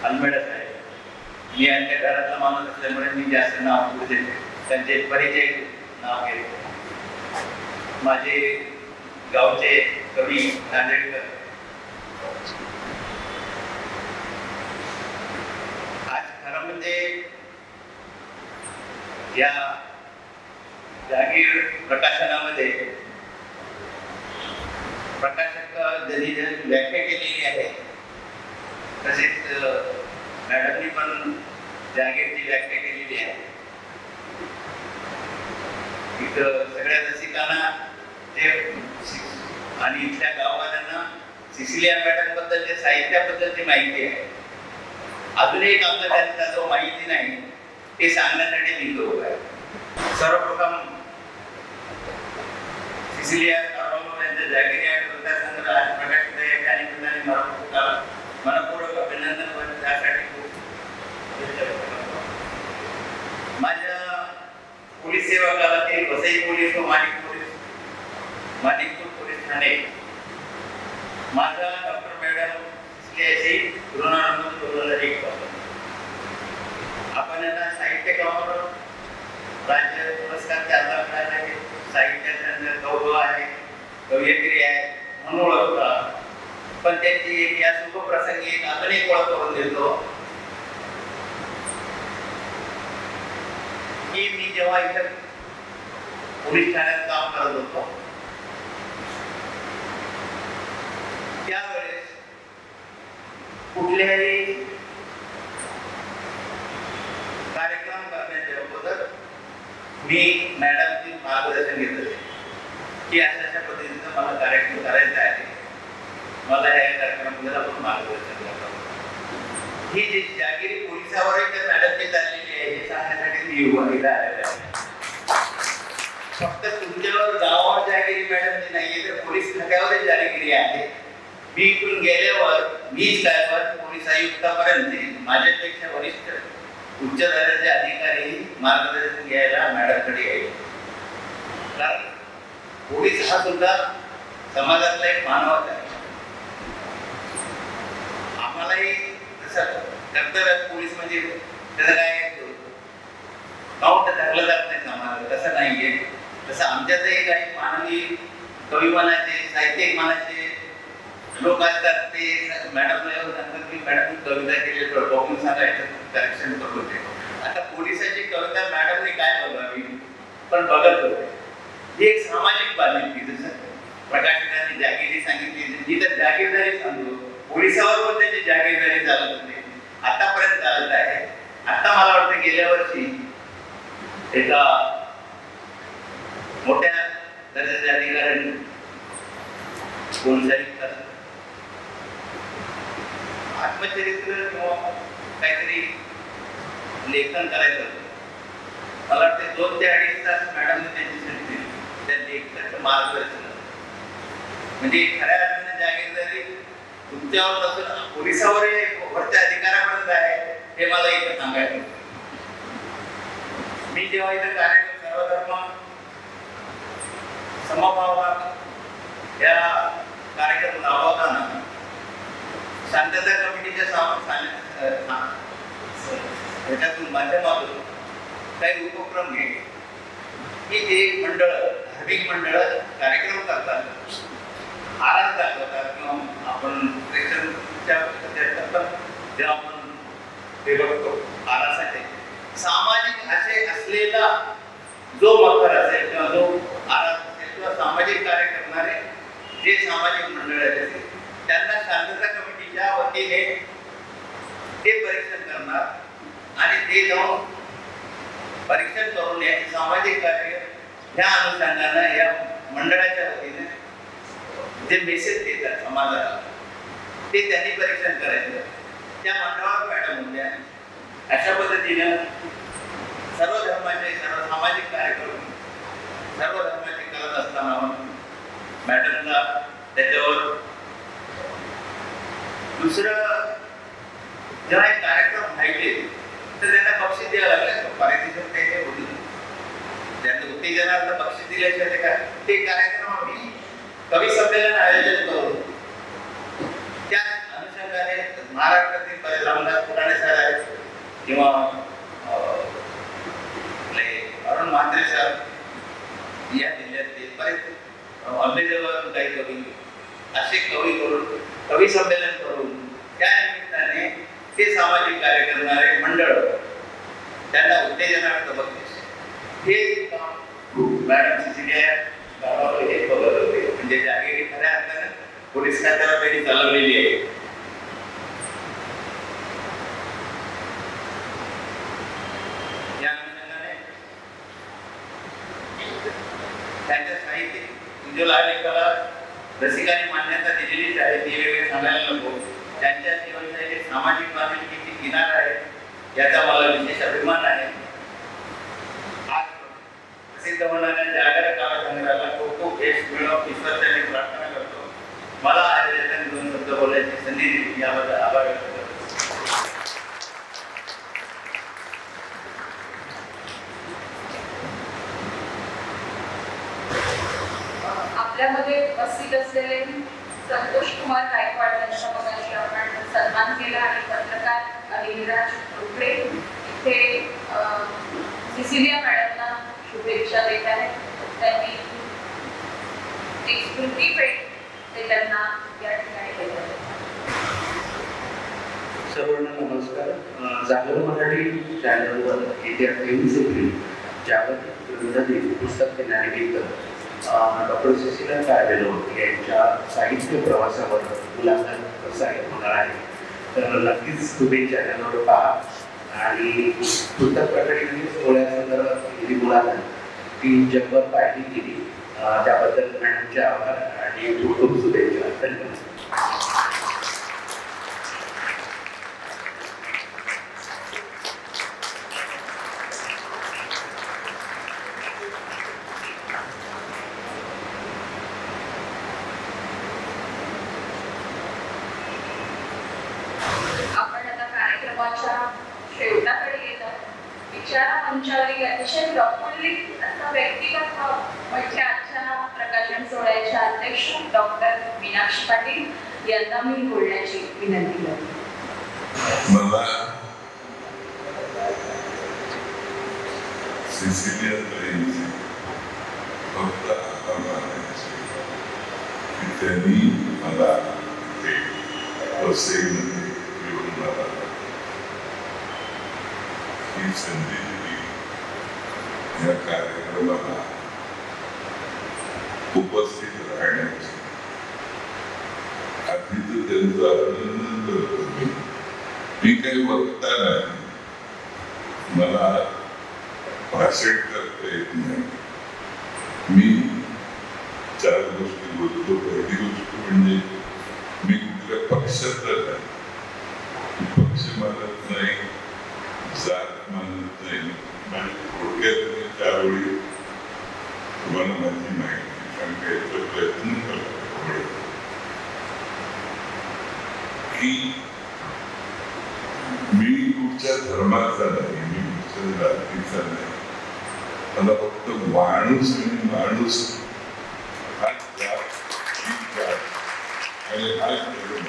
अलमेडा साहेब, मी यांच्या घरातला माणूस असल्यामुळे मी जास्त नाव घेऊ देते. त्यांचे परिचय नाव घेते. माझे गावचे कवी नांदेडकर आज खरं म्हणजे या जागीर प्रकाशनामध्ये प्रकाशक ज्यांनी व्याख्या केलेली आहे तसेच मॅडमनी पण जागीरची व्याख्या केलेली आहे. इथं सगळ्या रसिकांना ते आणि इथल्या गाववाल्यांना सिसिलिया मॅडम बद्दलच्या साहित्याबद्दलची माहिती आहे. अजून एक आमचा त्यांचा जो माहिती नाही ते सांगण्यासाठी मी लोक आहे. सर्वप्रथम सिसिलिया यांच्या जागीर या कविता संग्रह आज प्रकाशित आहे. त्या निमित्ताने मनपूर्वक अभिनंदन व त्यासाठी माझ्या पोलीस सेवा काळातील वसई पोलीस व माणिकपूर पोलीस ठाणे माझा डॉक्टर मॅडम सिसिलियाशी ऋणानुबंध 2001 पासून. आपण यांना साहित्य कामावर राज्य पुरस्कार त्याला मिळाला आहे. साहित्याचा गौरव आहे, कवयित्री आहे म्हणून ओळखता. पण त्यांची एक या शुभ प्रसंगी एक अजून एक ओळख करून देतो की मी जेव्हा इथं पोलीस ठाण्यात काम करत होतो त्यावेळेस कुठल्याही कार्यक्रम करण्याच्या अगोदर मी मॅडमचे मार्गदर्शन घेत होते की अशा पद्धतीचा मला कार्यक्रम करायचा आहे, मला या कार्यक्रमामध्ये आपण मार्गदर्शन करतो. ही जी जागिरी पोलिसावर मॅडमची चाललेली आहे हे सांगण्यासाठी मी युवानीला आलेलो आहे. फक्त तुमच्यावर गावावर जागिरी मॅडमची नाहीये तर पोलीस खात्यावरच जागिरी आहे. मी इथून गेल्यावर मीच काय पण पोलीस आयुक्तापर्यंत माझ्यापेक्षा वरिष्ठ उच्च दर्जाचे अधिकारी मार्गदर्शन घ्यायला मॅडमकडे यायचे. कारण पोलीस हा सुद्धा समाजातला एक मानवच आहे. आम्हालाही तसं कर्तव्य पोलीस म्हणजे त्याचं काय काउंट धरलं जात नाही समाजात, तसं नाहीये. तसं आमच्यातही काही मानवी कवी मनाचे साहित्यिक मनाचे लोक असतात. ते मॅडमला येऊन सांगतात की मॅडम कविता केली बघून सांगायचं करेक्शन करत होते. आता पोलिसाची कविता मॅडमने काय बघावी पण बघत होते. ही एक सामाजिक बांधिलकी. जसं प्रकाशकांनी जागीरी सांगितली, जिथं जागीरदारी सांगतो पोलिसावर पण त्याची जागीरदारी चालत होती, आतापर्यंत चालत आहे. आता मला वाटतं गेल्या वर्षी एका मोठ्या दर्जाच्या अधिकाऱ्यांनी कोणत्याही आत्मचरित्र किंवा काहीतरी लेखन करायचं होतं. मला वाटते 2 ते 2.5 तास मॅडमने त्यांच्यासाठी दिले. त्या लेखनाचं मार्गदर्शन म्हणजे खऱ्या अर्थाने जागीरदारी तुमच्यावर नसून पोलिसावर वरच्या अधिकाऱ्यापर्यंत आहे हे मला इथं सांगायचं. मी जेव्हा इथं कार्यक्रम सर्वधर्म समभाव या कार्यक्रम राबवताना शांतता कमिटीच्या ह्याच्यातून माध्यमातून काही उपक्रम घे की ते मंडळ धार्मिक मंडळ कार्यक्रम करतात, आराध दाखवतात किंवा आपण प्रेक्षकांच्या जेव्हा आपण ते बघतो आरासाठी सामाजिक असे असलेला जो मकर असेल किंवा जो आराध असेल किंवा सामाजिक कार्य करणारे जे सामाजिक मंडळ आहेत त्यांना शांतता कमिटीच्या वतीने ते परीक्षण करणार आणि ते जाऊन परीक्षण करून याचे सामाजिक कार्य ह्या अनुषंगानं या मंडळाच्या वतीने जे मेसेज देतात समाजाला ते त्यांनी परीक्षण करायचं. त्या मंडळावर मॅडम होत्या. अशा पद्धतीनं सर्व धर्माचे सर्व सामाजिक कार्यक्रम सर्व धर्माचे करत असताना मॅडमला त्याच्यावर दुसरं जेव्हा एक कार्यक्रम व्हायचे तर त्यांना बक्षीस द्यावं लागलं. पारितोषिक त्याचे होती त्यांना उत्तेजनार्थ बक्षीस दिल्याशिवाय ते कार्यक्रम आम्ही कवी संमेलन आयोजन करू. त्या अनुषंगाने महाराष्ट्रातील बरेच रामदास फुटाणे सर आहेत किंवा अरुण म्हात्रे सर या जिल्ह्यातले बरेच अंबेजोगाईवर काही कवी असे कवी करून कवी संमेलन करून त्या निमित्ताने ते सामाजिक कार्य करणारे मंडळ त्यांना उत्तेजनार्थ बक्षीस हे काम मॅडम सिसिलिया गावावर हे बघत होते. म्हणजे जागेरी खऱ्या अर्थानं पोलीस खात्यावर त्यांनी चालवलेली आहे. या अनुषंगाने त्यांच्या साहित्य उज्ज्वल आलेखाला रसिकांनी मान्यता दिलेलीच आहे. ती वेगळे सांगायला नको. त्यांच्या जीवनशैली सामाजिक बांधिलकीची किनार आहे याचा मला विशेष अभिमान आहे. आज प्रसिद्ध होणाऱ्या जागर कालसंग्रहाला खूप खूप यश मिळो ईश्वराची प्रार्थना करतो. मला आयोजकांनी दोन शब्द बोलायची संधी दिली याबद्दल आभार व्यक्त करतो. आपल्यामध्ये उपस्थित असलेले संतोष कुमार गायकवाड यांच्या मगाशी आपण सन्मान केला आणि पत्रकार अनिलराज रोकडे इथे सिसिलिया मॅडमना शुभेच्छा देत आहेत. त्यांनी एक स्मृती भेट ते त्यांना या ठिकाणी केलं. सर्वांना नमस्कार. जागर मराठी चॅनलवर येत्या 23 एप्रिल जागतिक दिन पुस्तक दिनानिमित्त डॉक्टर सिसिलिया कार्वेलो यांच्या साहित्य प्रवासावर मुलाखत प्रसारित होणार आहे. तर नक्कीच तुम्ही चॅनलवर पहा आणि पुस्तक प्रकाशनाची सोहळ्यासंदर्भात केलेली मुलाखत ती जगभर पाहिली गेली. त्याबद्दल मॅडमचे आभार आणि खूप खूप शुभेच्छा. धन्यवाद. शेवटाकडे येतात. विचारा मंचावरील अतिशय प्रफुल्लित असा व्यक्तिगत म्हणजे आजच्या प्रकाशन सोहळ्याच्या अध्यक्ष डॉक्टर मीनाक्षी पाटील यांना मी बोलण्याची विनंती करते. मला सिसिलिया ताईंची फक्त आभार मानायचे की त्यांनी मला वसईमध्ये येऊन मला ही संधी दिली. या कार्यक्रमाला उपस्थित राहण्याची. आधी तर त्यांचं अभिनंदन करतो मी काही वक्ता नाही, मला भाषण करता येत नाही. मी चार गोष्टी बोलतो. पहिली गोष्ट म्हणजे मी कुठल्या पक्षाचा नाही, पक्ष मानत नाही, जात मानत नाही. थोडक्यात त्यावेळी तुम्हाला माझी माहिती सांगायचा प्रयत्न करतो की मी कुठच्या धर्माचा नाही, मी कुठच्या जातीचा नाही. मला फक्त माणूस आणि माणूस हा जात ही जात आणि हा धर्म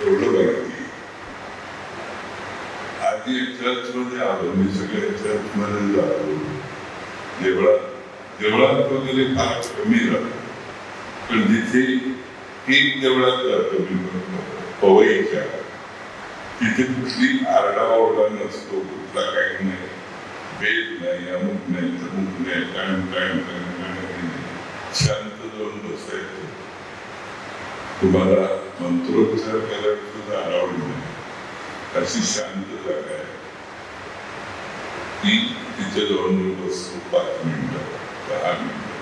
एवढं माहिती. अगदी चर्चमध्ये आलो, मी सगळ्या चर्चमध्ये जातो, देवळात वगैरे फार कमी राहतो, पण जिथे एक देवळात जातो मी पवईच्या, तिथे कुठली आरडाओरडा नसतो, कुठला काही नाही, भेद नाही, अमुक नाही, तमुक नाही, काय शांत जाऊन बसायचं. तुम्हाला मंत्रोच्चार करायला सुद्धा अलाउड नाही, अशी शांत जागा आहे ती. तिथे जाऊन बसतो 5 मिनिटं 10 मिनिटं,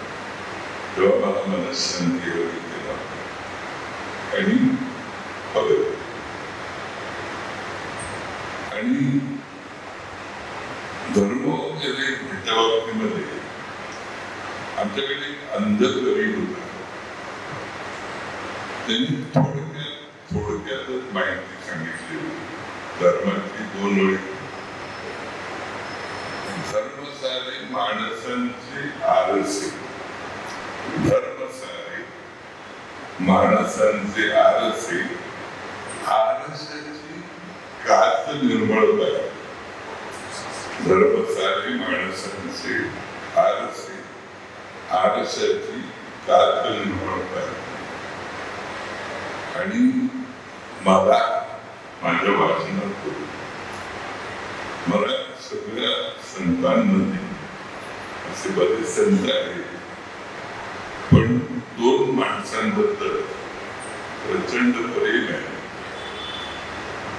तेव्हा मला मनशांती वगैरे केला आणि बघत. आणि धर्म वगैरे त्या बाबतीमध्ये आमच्याकडे अंध कवी होता, त्यांनी थोडक्यातच माहिती सांगितली होती धर्माची 2 ओळी. धर्म सारे माणसांचे आरसे, धर्म सारे माणसांचे आरसे, आरशाची काच निर्मळ आहे. धर्म सारे माणसांचे आरसे, आरशाची काच निर्मळ आहे. आणि मला माझ्या वाचनात मला सगळ्या संतांमध्ये असे बरेच संत आहेत, पण 2 माणसांबद्दल प्रचंड प्रेम आहे.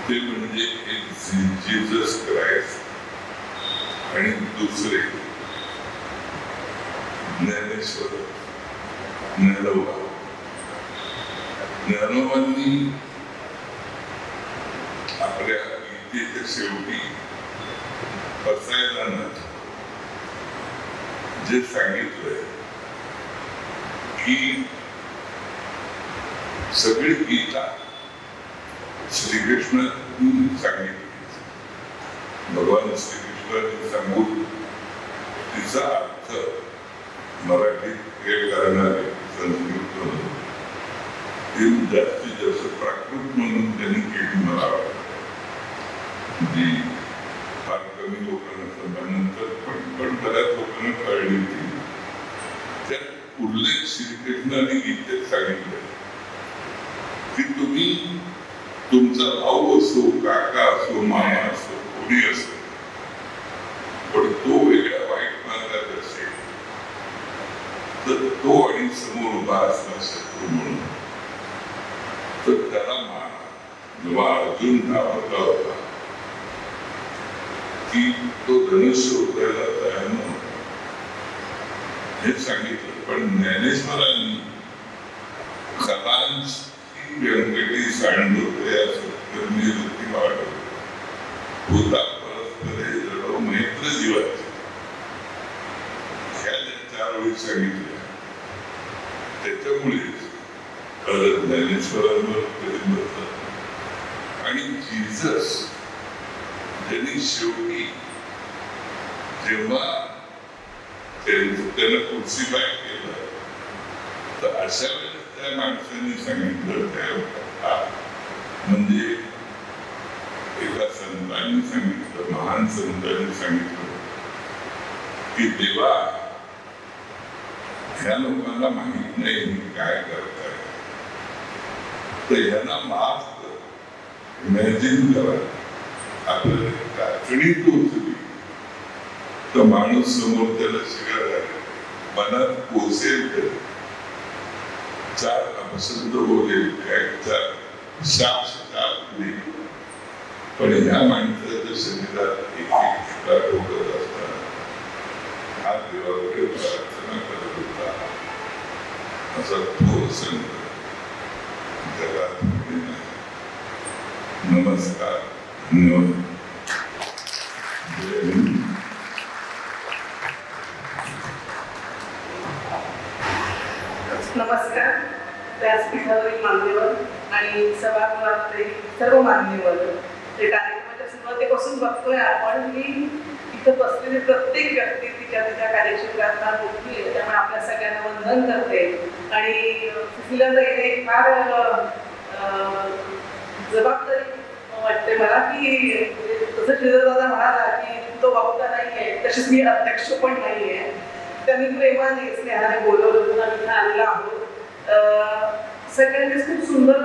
ते म्हणजे एक जीसस क्राइस्ट आणि दुसरे ज्ञानेश्वर ज्ञानोबा. ज्ञानोबांनी आपल्या गीतेच्या शेवटी फसायला जे सांगितलंय की सगळी गीता श्रीकृष्णांनी सांगितली, भगवान श्रीकृष्णांनी सांगून तिचा अर्थ मराठीत हे करणारे संस्कृत जास्तीत जास्त प्राकृत म्हणून त्यांनी केली. मला जी फार कमी लोकांना समजल्यानंतर पण बऱ्याच लोकांना कळली होती. त्यात उल्लेख श्रीकृष्णाने गीतेत सांगितलं की तुम्ही तुमचा भाऊ असो, काका असो, मामा असो, कोणी असो, पण तो वेगळ्या वाईट मार्गात असेल तर तो आणि समोर उभा असला शत्रू म्हणून, तर त्याला मारा. जेव्हा अर्जुन धावता होता की तो धनुष्य उतरायला तयार नव्हता हे सांगितलं. पण ज्ञानेश्वरांनी कलांची व्यंकटी सांडोते सत्कर्मी वृत्ती वाढव भूता परस्परे जडो मैत्र जीवाची ह्या 4 ओळी सांगितल्या. त्याच्यामुळेच ज्ञानेश्वरांवर प्रेम बसलं. आणि जीसस त्यांनी शेवटी जेव्हा त्यांना क्रुसिफाय केलं तर अशा वेळेस त्या माणसाने सांगितलं, त्या म्हणजे एका संतांनी सांगितलं, महान संतांनी सांगितलं की देवा ह्या लोकांना माहित नाही काय करताय, तर ह्यांना माफ कर. इमॅजिन करा आपल्याला काचणी टोचली तर माणूस समोर त्याला शिकार झाला, मनात पोचेल तर 4 अपशब्द बोलेल, काय 4 शाप नाही. पण ह्या माणसाच्या शरीरात एक टिका ठोकत असताना हा देवाकडे प्रार्थना करत होता. असा थोर संत जगात नाही. नमस्कार, धन्यवाद. नमस्कार. व्यासपीठावरील मान्यवर आणि सभागृहातील सर्व मान्यवर, ते कार्यक्रमाच्या सुरुवातीपासून बघतोय आपण की इथं बसलेली प्रत्येक व्यक्ती तिच्या कार्यक्षेत्रात मोठी आहे, त्यामुळे आपल्या सगळ्यांना वंदन करते. आणि सुशीलाताईने फार जबाबदारी वाटते मला की जसं श्रीधर दादा म्हणाला की तो वक्ता नाहीये, तशीच मी अध्यक्ष पण नाहीये. त्यांनी प्रेमाने स्नेहाने बोलवलं होतं आणि इथे आलेलो आहोत. सगळ्यांनीच खूप सुंदर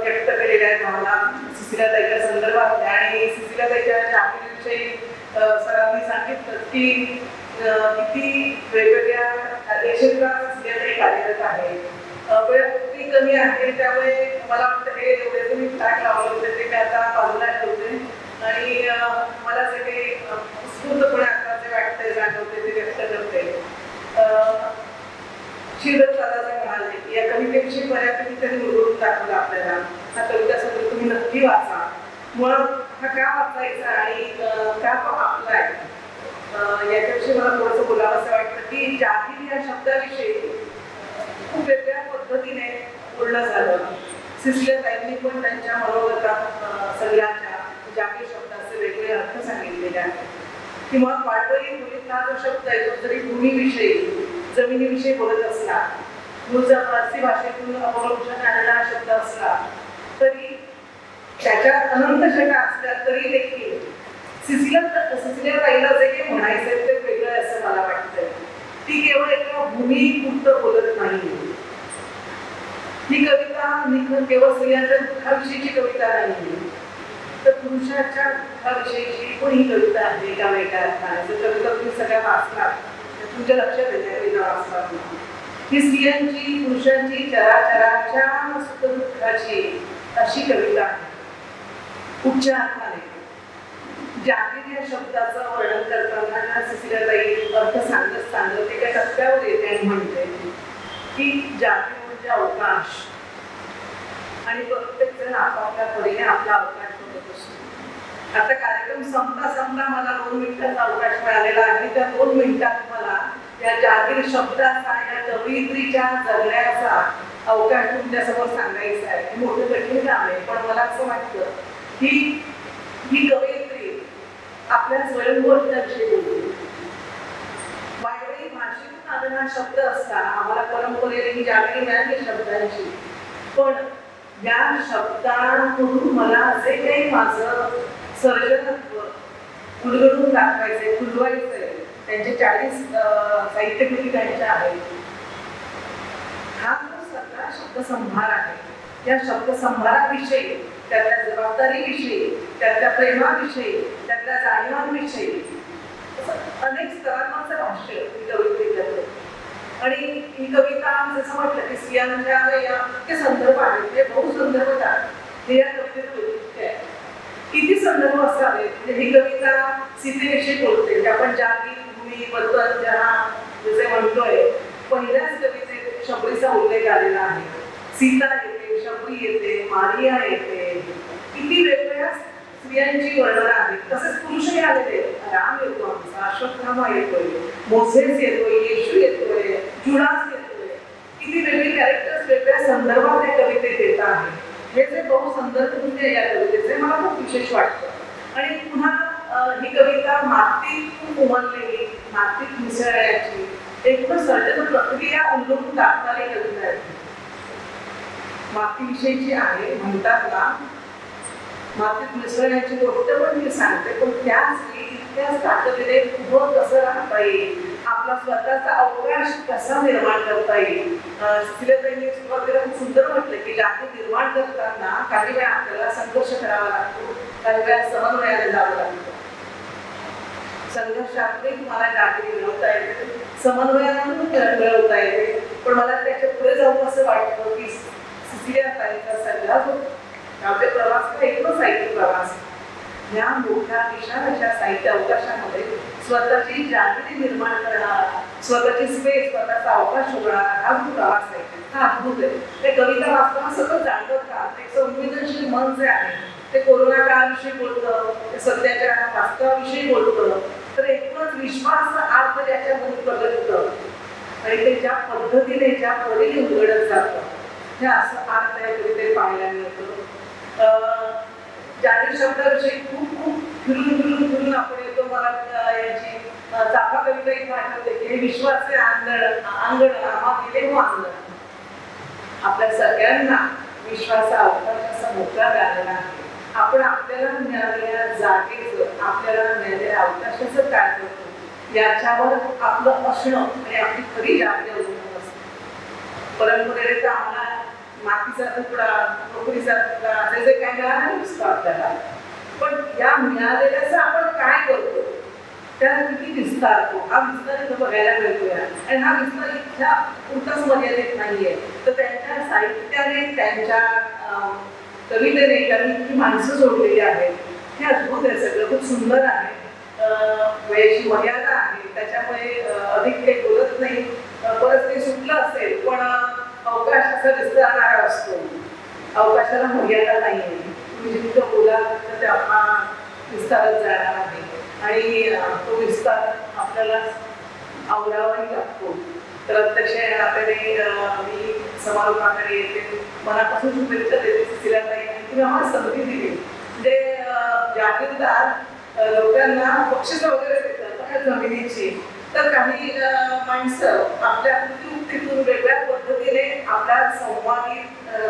व्यक्त केलेल्या आहेत भावना सुशीलाताईच्या संदर्भात. आणि सुशीलाताईच्या जागीविषयी सरांनी सांगितलं की किती वेगवेगळ्या कार्यक्षेत्रात सुशीलाताई कार्यरत आहे. वेळ खूप कमी आहे, त्यामुळे मला वाटतं हे एवढे तुम्ही फ्लॅट लावले होते ते मी आता बाजूला ठेवते आणि मला जे काही उत्स्फूर्तपणे आता जे वाटतंय जाणवते ते व्यक्त करते. श्रीधर दादा म्हणाले की या कवितेविषयी बऱ्यापैकी त्यांनी उलगडून दाखवलं आपल्याला. हा कविता सगळं तुम्ही नक्की वाचा. मुळात हा का वाचायचा आणि का तो आपला आहे याच्याविषयी मला थोडंसं बोलावं असं वाटतं की जाहीर या शब्दाविषयी खूप वेगळ्या पद्धतीने बोलणं झालं. सुशीलाताईंनी पण त्यांच्या मनोगतात सगळ्यांच्या जाहीर शब्दाचे वेगळे अर्थ सांगितलेले आहेत. किंवा पाटवरी मुलीत हा जो शब्द आहे तो जरी भूमीविषयी जमिनीविषयी बोलत असला, मूळचा फारसी भाषेतून अपभ्रंश आलेला शब्द असला तरी त्याच्यात अनंत शका असल्या तरी देखील सुशीलाताईला जे काही म्हणायचं ते वेगळं असं मला वाटतंय. ती केवळ एका भूमीपुरतं बोलत नाही. ही कविता केवळ स्त्रियांच्या दुःखाविषयीची कविता नाही, तर पुरुषाच्या दुःखाविषयीची पण ही कविता आहे एका वेगळ्या अर्थाने. जर कविता तुम्ही सगळ्या वाचलात तुमच्या लक्षात येते कविता वाचतात ही स्त्रियांची पुरुषांची चराचराच्या सुखदुःखाची अशी कविता आहे. उच्च अर्थाने जागीर या शब्दाचं वर्णन करताना सुशीलाताई अर्थ सांगत ते त्या टप्प्यावर येते आणि म्हणते की जागीर म्हणजे अवकाश आणि प्रत्येक जण आपापल्या परीने आपला अवकाश शोधत असतो. आता कार्यक्रम संपता मला 2 मिनिटांचा अवकाश मिळालेला आहे. त्या 2 मिनिटात मला या जागीर शब्दाचा या कवयित्रीच्या जगण्याचा अवकाश तुमच्यासमोर सांगायचा आहे. मोठं कठीण काम आहे, पण मला असं वाटतं की ही कवयित्री आपल्या स्वयंवरविषयी बोलते. वायवळी भाषेतून आलेला शब्द असताना आम्हाला परंपरेने ही जागीर मिळाली शब्दांची, पण या शब्दांमधून मला जे काही माझं सर्जनत्व उलगडून दाखवायचंय, फुलवायचंय, त्यांचे 40 साहित्यकृती त्यांच्या आहेत. हा जो सगळा शब्दसंभार आहे, या शब्दसंभाराविषयी, त्यातल्या जबाबदारीविषयी, त्यातल्या प्रेमाविषयी, त्यातल्या जाणीवांविषयी अनेक स्तरांवरचं भाष्य ही कविता करते. आणि ही कविता जसं म्हटलं की स्त्रियांच्या या संदर्भ आहेत, ते बहुसंदर्भ हे या कवितेचं वैशिष्ट्य आहे. किती संदर्भ असावे म्हणजे ही कविता सीतेविषयी बोलते. आपण जागीर, भूमी, वतन, जहां जसे म्हणतोय, पहिल्याच कवितेत शबरीचा उल्लेख आलेला आहे. सीता येते, शबरी येते, मारिया येते, किती वेगवेगळ्या स्त्रियांची वर्णनं आहेत. तसेच पुरुषही आलेले, राम येतो आमचा, अश्वत्थामा येतोय, मोसेस येतोय, येशू येतोय, जुडास येतोय. किती वेगळे कॅरेक्टर्स वेगवेगळ्या संदर्भात या कवितेत येत आहे. हे जे बहुसंदर्भ म्हणजे या कवितेचे मला खूप विशेष वाटतं. आणि पुन्हा ही कविता मातीत उमललेली, मातीत मिसळण्याची एक सर्जन प्रक्रिया उलगडून दाखवणारी कविता आहे. मातीविषयीची आहे, म्हणतात ना मातीत मिसळण्याची गोष्ट पण मी सांगते, पण त्याच इतक्याच ताकदीने उभं कसं राहता येईल, आपला स्वतःचा अवकाश कसा निर्माण करता येईल. सुशीलाताईंनी सुरुवातीला खूप सुंदर म्हटलं की जाती निर्माण करताना काही वेळा आपल्याला संघर्ष करावा लागतो, काही वेळा समन्वयाने जावं लागतं. संघर्षातूनही तुम्हाला जाती मिळवता येते, समन्वयातून मिळवता येते. पण मला त्याच्या पुढे जाऊन असं वाटतं की सुशीलाताईंचा सगळा जो काव्य प्रवास हा एकच साहित्य प्रवास, या मोठ्या विशाल अशा साहित्य अवकाशामध्ये स्वतःची जागृती निर्माण करणारा, स्वतःची स्पेस, स्वतःचा अवकाश उघडणारा हा जो प्रवास आहे हा अद्भुत आहे. ते कविता वाचताना सतत जाणवत का एक संवेदनशील मन जे आहे ते कोरोना काळाविषयी बोलतं, ते सध्याच्या वास्तवाविषयी बोलतं, तर एकूणच विश्वास अर्थ त्याच्यामध्ये प्रगत होतं आणि ते ज्या पद्धतीने ज्या परीने उघडत जातं हे असं अर्थ या कवितेत पाहायला मिळतं. जाहीर शब्दाविषयी खूप फिरून आपण येतो. मला याची चाफा कविता इथे आठवते की हे विश्वाचे अंगण आम्हा गेले हो अंगण. आपल्या सगळ्यांना विश्वाचा अवकाश असा मोकळा मिळालेला आहे. आपण आपल्याला मिळालेल्या जागेचं, आपल्याला मिळालेल्या अवकाशाचं काय करतो याच्यावर आपलं असणं आणि आपली खरी जागे अवलंबून असते. परंपरेचा आम्हाला मातीचा तुकडा, नोकरीचा तुकडा, असे जे काय मिळालं नसतं आपल्याला, पण या मिळालेल्याचं आपण काय करतो त्याला किती विस्तारतो, हा विस्तार इथं बघायला मिळतोय. आणि हा विस्तार इथल्या पुरताच मर्यादित नाहीये, तर त्यांच्या साहित्याने, त्यांच्या कवितेने त्यांनी इतकी माणसं जोडलेली आहेत. हे अद्भुत आहे, सगळं खूप सुंदर आहे. वेळेची मर्यादा आहे, त्याच्यामुळे अधिक काही बोलत नाही. परत ते सुटलं असेल, पण अवकाश असा विस्तारणारा असतो, अवकाशाला मर्यादा नाही आहे. तुम्ही जितकं बोलाल तर ते विस्तारत जाणार आहे आणि तो विस्तार आपल्याला आवडावाही लागतो. तर अध्यक्ष या नात्याने मी समारोपाकडे येते, मनापासून शुभेच्छा देते सुशीलाताई. तुम्ही आम्हाला संधी दिली. म्हणजे जागीरदार लोकांना बक्षिसं वगैरे देतात जमिनीची, तर काही माणसं आपल्या कृतीतून वेगळ्या पद्धतीने आपल्या संवादी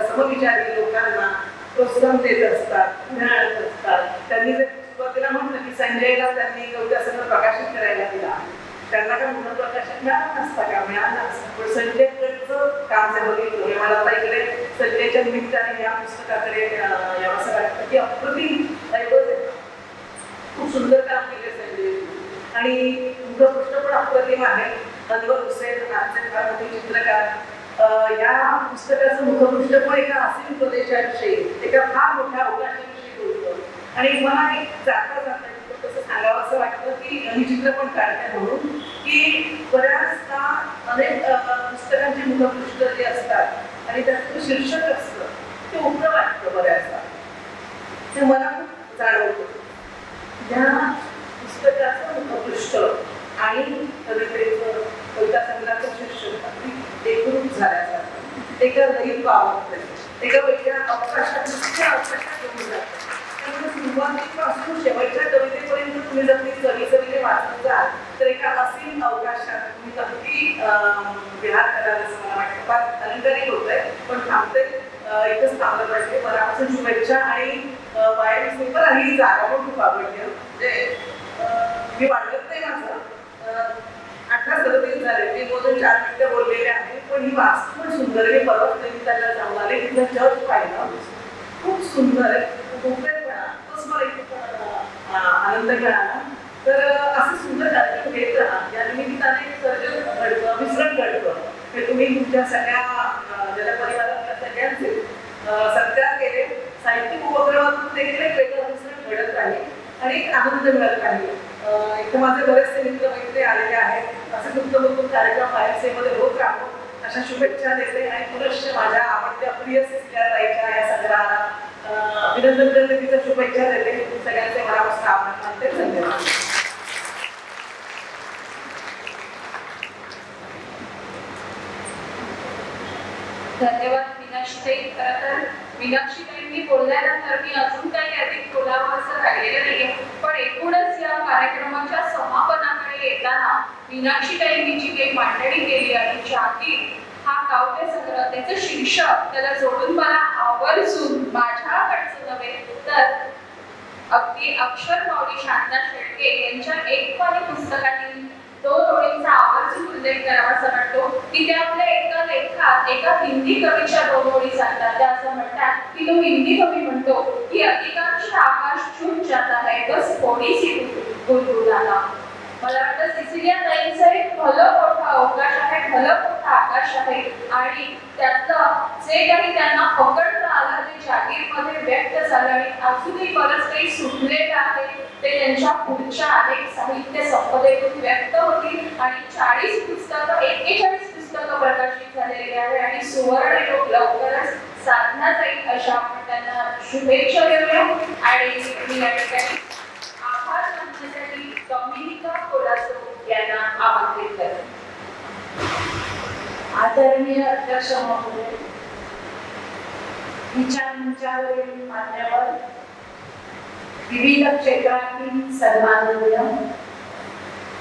समविचारी लोकांना प्रोत्साहन देत असतात, मिळत असतात. त्यांनी जर सुरुवातीला म्हटलं की संजयला त्यांनी कविता संग्रह प्रकाशित करायला दिला, त्यांना काय म्हणून प्रकाशित मिळाला नसता का, मिळाला असता. पण संजयकडचं काम जे बघितलं, मला आता इकडे संजयच्या निमित्ताने या पुस्तकाकडे यावंसं वाटतं की अप्रतिम ऐवज आहे. खूप सुंदर काम केले संजय आणि मुखपृष्ठ पण अप्रतिम आहे. अनवर हुसेन आजचे फार मोठे चित्रकार, या पुस्तकाचं मुखपृष्ठ पण एका असीम प्रदेशाविषयी, एका फार मोठ्या अवकाशाविषयी बोलतं. आणि मला एक जाता जाता तसं सांगावं असं वाटतं की मी चित्र पण काढते म्हणून, की बऱ्याचदा अनेक पुस्तकांचे मुखपृष्ठ जे असतात आणि त्याचं शीर्षक असतं ते उपलं वाटतं बऱ्याचदा, ते मला खूप जाणवतं. या पुस्तकाचं मुखपृष्ठ आणि कवितेचं, कविता संग्रहाचं शीर्षक अगदी एकरूप झाल्यासारखं, एका लईत वावरतंय, एका वेगळ्या अवकाशात घेऊन जातं. त्यामुळे सुरुवातीपासून शेवटच्या कवितेपर्यंत तुम्ही जर ती चवीचवीने वाचत जाल तर एका असीम अवकाशात तुम्ही अगदी विहार कराल असं मला वाटतं. फार अलंकारिक होतंय, पण थांबते इथंच थांबलं पाहिजे. मनापासून शुभेच्छा. आणि बाहेर पेपर आणि ही जागा पण खूप आवडली. म्हणजे मी वाढवत नाही माझं, 18-37 झाले, मी मोजून 4 मिनिटं बोललेले आहे, पण ही वास्तू पण सुंदर आहे. परत नैनितालला जाऊन आले, तिथलं चर्च पाहिलं, खूप सुंदर आहे. तोच मला एक आनंद मिळाला. तर असं सुंदर कार्यक्रम घेत राहा. या निमित्ताने सर्जन घडतं, विसरण घडतं. हे तुम्ही तुमच्या सगळ्या जलपरिवारातल्या सगळ्यांचे सत्कार केले. साहित्यिक उपक्रमातून देखील एक वेगळं विसरण घडत राहील आणि एक आनंद मिळत राहील. इथं माझे बरेचसे मित्रमैत्री आलेले आहेत. असे उत्तम उत्तम कार्यक्रम आयएसएमध्ये होत राहतो अशा शुभेच्छा देते. आणि पुनश्च माझ्या आवडत्या प्रिय सुशीलाताईच्या या संग्रहाला अभिनंदन करते, तिच्या शुभेच्छा देते. सगळ्यांचे मनापासून आभार मानते. धन्यवाद. धन्यवाद मीनाक्षीताई. खरं तर मीनाक्षीताईंनी बोलल्यानंतर मी अजून काही अधिक बोलावं असं राहिलेलं नाहीये, पण एकूणच या कार्यक्रमाच्या समापनाकडे येताना मीनाक्षीताईंनी जी काही मांडणी केली आणि जागीर हा काव्य संग्रह, त्याचं शीर्षक त्याला जोडून मला आवर्जून माझ्याकडचं नव्हे तर अगदी अक्षर माऊली शांता शेळके यांच्या एक पानी पुस्तकातील 2 ओळींचा आवर्जून उल्लेख करावासा वाटतो की ते आपल्या एका लेखात एका हिंदी कवीच्या 2 ओळी सांगतात. त्या असं म्हणतात की तो हिंदी कवी म्हणतो की अधिकांश आकाश छूट जाता है, बस थोडी सी बुलबुलाना. मला वाटतं सिसिलिया ताईंचं एक भलं मोठं अवकाश आहे, भलं मोठं आकाश आहे आणि त्यातलं जे काही त्यांना पकडता आलं ते जागीरमध्ये व्यक्त झालं आणि अजूनही बरंच काही सुटलेलं आहे ते त्यांच्या पुढच्या अनेक साहित्य संपदेतून व्यक्त होतील. आणि 40 पुस्तकं, 41 पुस्तकं प्रकाशित झालेली आहे आणि सुवर्ण योग लवकरच साधना जाईल अशा आपण त्यांना शुभेच्छा देऊया. आणि मी या ठिकाणी आभार मानण्यासाठी डॉमिनिका कोलासो यांना आमंत्रित करते. आदरणीय अध्यक्ष महोदय, विचार मंचावरील मान्यवर, विविध क्षेत्रातील सन्माननीय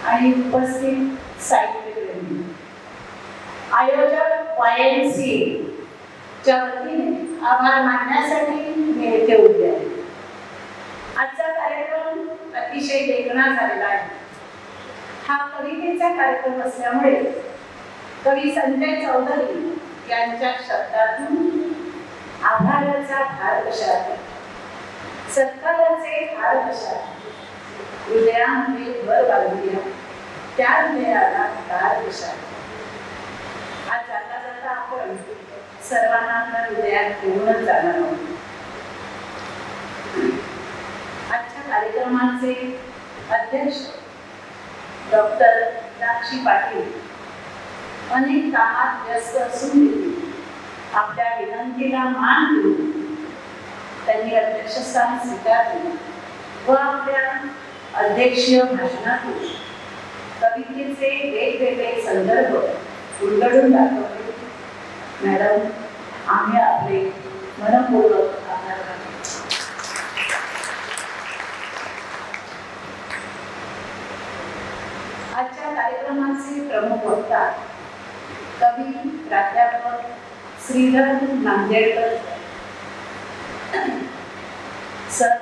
आणि उपस्थित साहित्यप्रेमी, आयोजक YMCA च्या वतीने आभार मानण्यासाठी मी येथे उभे आहे. अतिशय देखणा झालेला आहे. हा कवितेचा कार्यक्रम असल्यामुळे कवी संजय चौधरी यांच्या शब्दातून आभाराचा भार कशात, सत्काराचे हार कशात, हृदयामध्ये भर बांधूया त्या हृदयाला दार कशात. आज जाता जाता आपण सर्वांना आपल्या हृदयात घेऊनच जाणार आहोत. आजच्या कार्यक्रमाचे अध्यक्ष डॉक्टर मीनाक्षी पाटील अनेक कामात व्यस्त असून आपल्या विनंतीला मान देऊन त्यांनी अध्यक्षस्थान स्वीकारले व आपल्या अध्यक्षीय भाषणातून कवितेचे वेगवेगळे संदर्भ उलगडून दाखवले. मॅडम, आम्ही आपले मनपूर्वक आभार मानतो. आजच्या कार्यक्रमाचे प्रमुख वक्ता कवी प्राध्यापक श्रीधर नांदेडकर सर,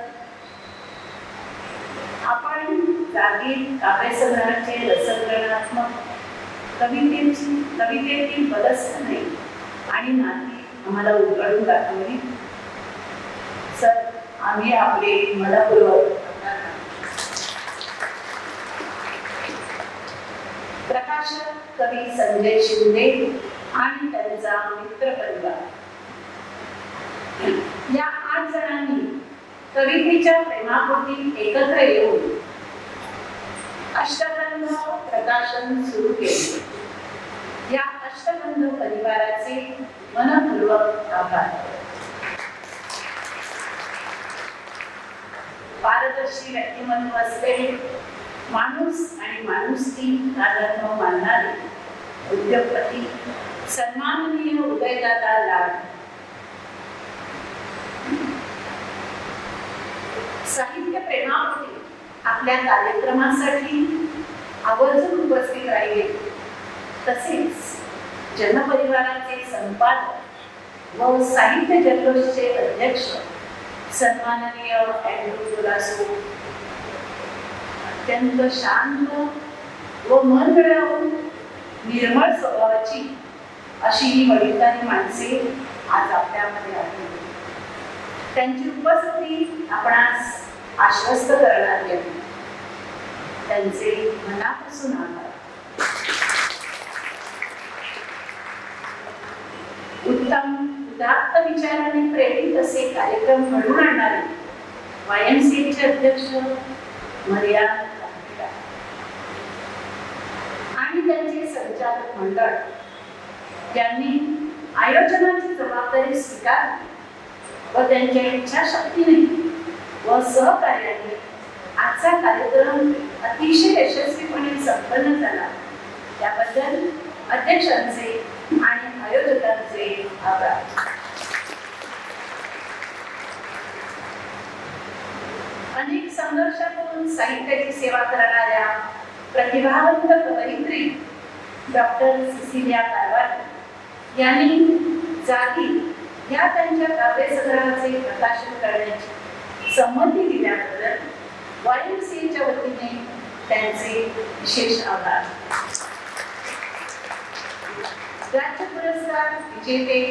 आपण जागीर काव्यसंग्रहाचे रसग्रहणात्मक कवितेतील बलस्थाने आणि नाती आम्हाला उलगडून दाखवली. सर, आम्ही आपले मनपूर्वक आभार मानतो. प्रकाशक कवी संजय शिंदे आणि त्यांचा मित्र परिवार या 8 जणांनी कवितेच्या प्रेमापोटी एकत्र येऊन अष्टबंध प्रकाशन सुरू केले. या अष्टबंध परिवाराचे मनपूर्वक आभार. पारदर्शी व्यक्तिमत्व असलेले, माणूस आणि माणुसकी हा धर्म मानणारे उद्योगपती सन्माननीय उदयदादा लाड, साहित्य प्रेमापोटी आपल्या कार्यक्रमासाठी आवर्जून उपस्थित राहिले. तसेच जनपरिवाराचे संपादक व साहित्य जल्लोषचे अध्यक्ष सन्माननीय अँड्रू गुलासो, अत्यंत शांत व मन मिळवून निर्मळ स्वभावाची अशी ही वडीलधारी माणसे आज आपल्यामध्ये आहेत. त्यांची उपस्थिती आपणास आश्वस्त करणारी आहे. त्यांचे मनापासून आभार. उत्तम उदात्त विचाराने प्रेरित असे कार्यक्रम घडवून आणणारे YMCAचे अध्यक्ष मर्या आणि त्यांचे संचालक मंडळ यांनी आयोजनाची जबाबदारी स्वीकारली व त्यांच्या इच्छाशक्तीने व सहकार्याने आजचा कार्यक्रम अतिशय यशस्वीपणे संपन्न झाला. त्याबद्दल अध्यक्षांचे आणि आयोजकांचे आभार. अनेक संघर्षातून साहित्याची सेवा करणाऱ्या प्रतिभावंत कवयित्री डॉक्टर सिसिलिया कारवार यांनी जागी या त्यांच्या काव्यसंग्रहाचे प्रकाशन करण्याची संमती दिल्याबद्दल YMCAच्या वतीने त्यांचे विशेष आभार. राज्य पुरस्कार विजेते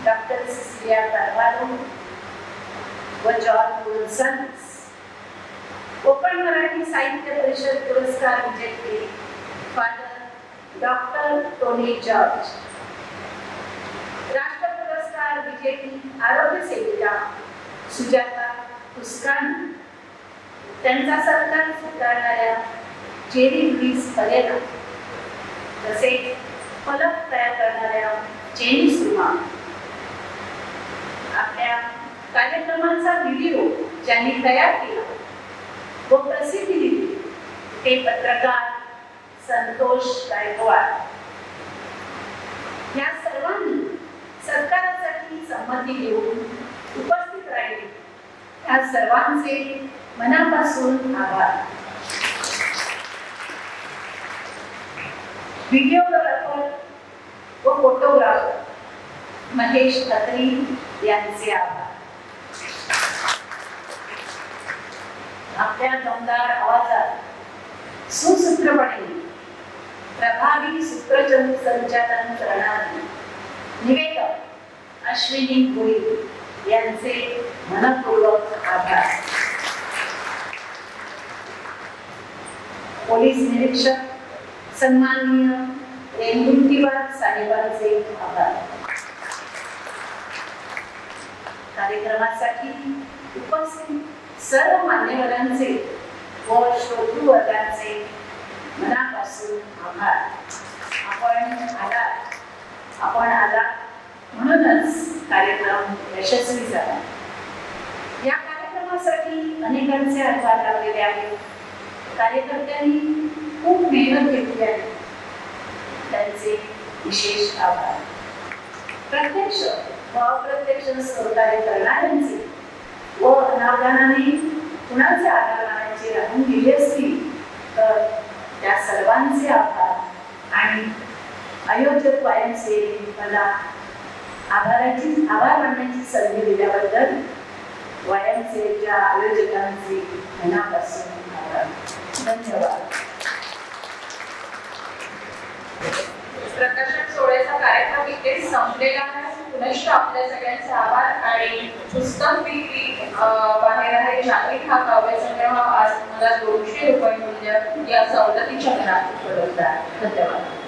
डॉक्टर सिसिलिया कारवार व जॉर्ज विल्सन्स, कोकण मराठी साहित्य परिषद पुरस्कार विजेते फादर डॉक्टर टोनी जॉर्ज, राष्ट्र पुरस्कार विजेती आरोग्य सेविका सुजाता पुस्कानी, त्यांचा सत्कार स्वीकारणाऱ्या जेरी लुईस परेरा, तसेच फलक तयार करणाऱ्या जेनी सुमा, आपल्या कार्यक्रमाचा व्हिडिओ ज्यांनी तयार केला व प्रसिद्धी दिली ते पत्रकार संतोष गायकवाड, या सर्वांनी सत्कारासाठी संमती देऊन उपस्थित राहिले. या सर्वांचे मनापासून आभार. व्हिडिओग्राफर व फोटोग्राफर महेश खत्री यांचे आभार. आपल्या दमदार आवाजात सुसूत्रपणे प्रभावी सूत्रसंचालन करणारी निवेदक अश्विनी भोई यांचे मनपूर्वक आभार. पोलीस निरीक्षक सन्माननीय रेंगुंटीवार साहेबांचे आभार. कार्यक्रमासाठी उपस्थित सर्व मान्यवरांचे व श्रोतृ वर्गांचे मनापासून आभार. आपण आलात म्हणूनच कार्यक्रम यशस्वी झाला. या कार्यक्रमासाठी अनेकांचे आभार लागलेले आहेत. कार्यकर्त्यांनी खूप मेहनत घेतली आहे, त्यांचे विशेष आभार. प्रत्यक्ष व अप्रत्यक्ष सहकार्य करणाऱ्यांचे व अनावधानाने कुणाचे आधार मानायचे राहून गेले असतील तर त्या सर्वांचे आभार. आणि आयोजक स्वयंसेवी मला आभार मानण्याची संधी दिल्याबद्दल स्वयंसेवेच्या आयोजकांचे मनापासून आभार. धन्यवाद. प्रकाशन सोहळ्याचा कार्यक्रम इथेच संपलेला आहे. पुनश्च आपल्या सगळ्यांचे आभार. आणि पुस्तक विक्री बाहेर आहे. जागृत हा काव्यसंग्रह आज मला 200 रुपये मूल्य या सवलतीच्या घरात उपलब्ध आहे. धन्यवाद.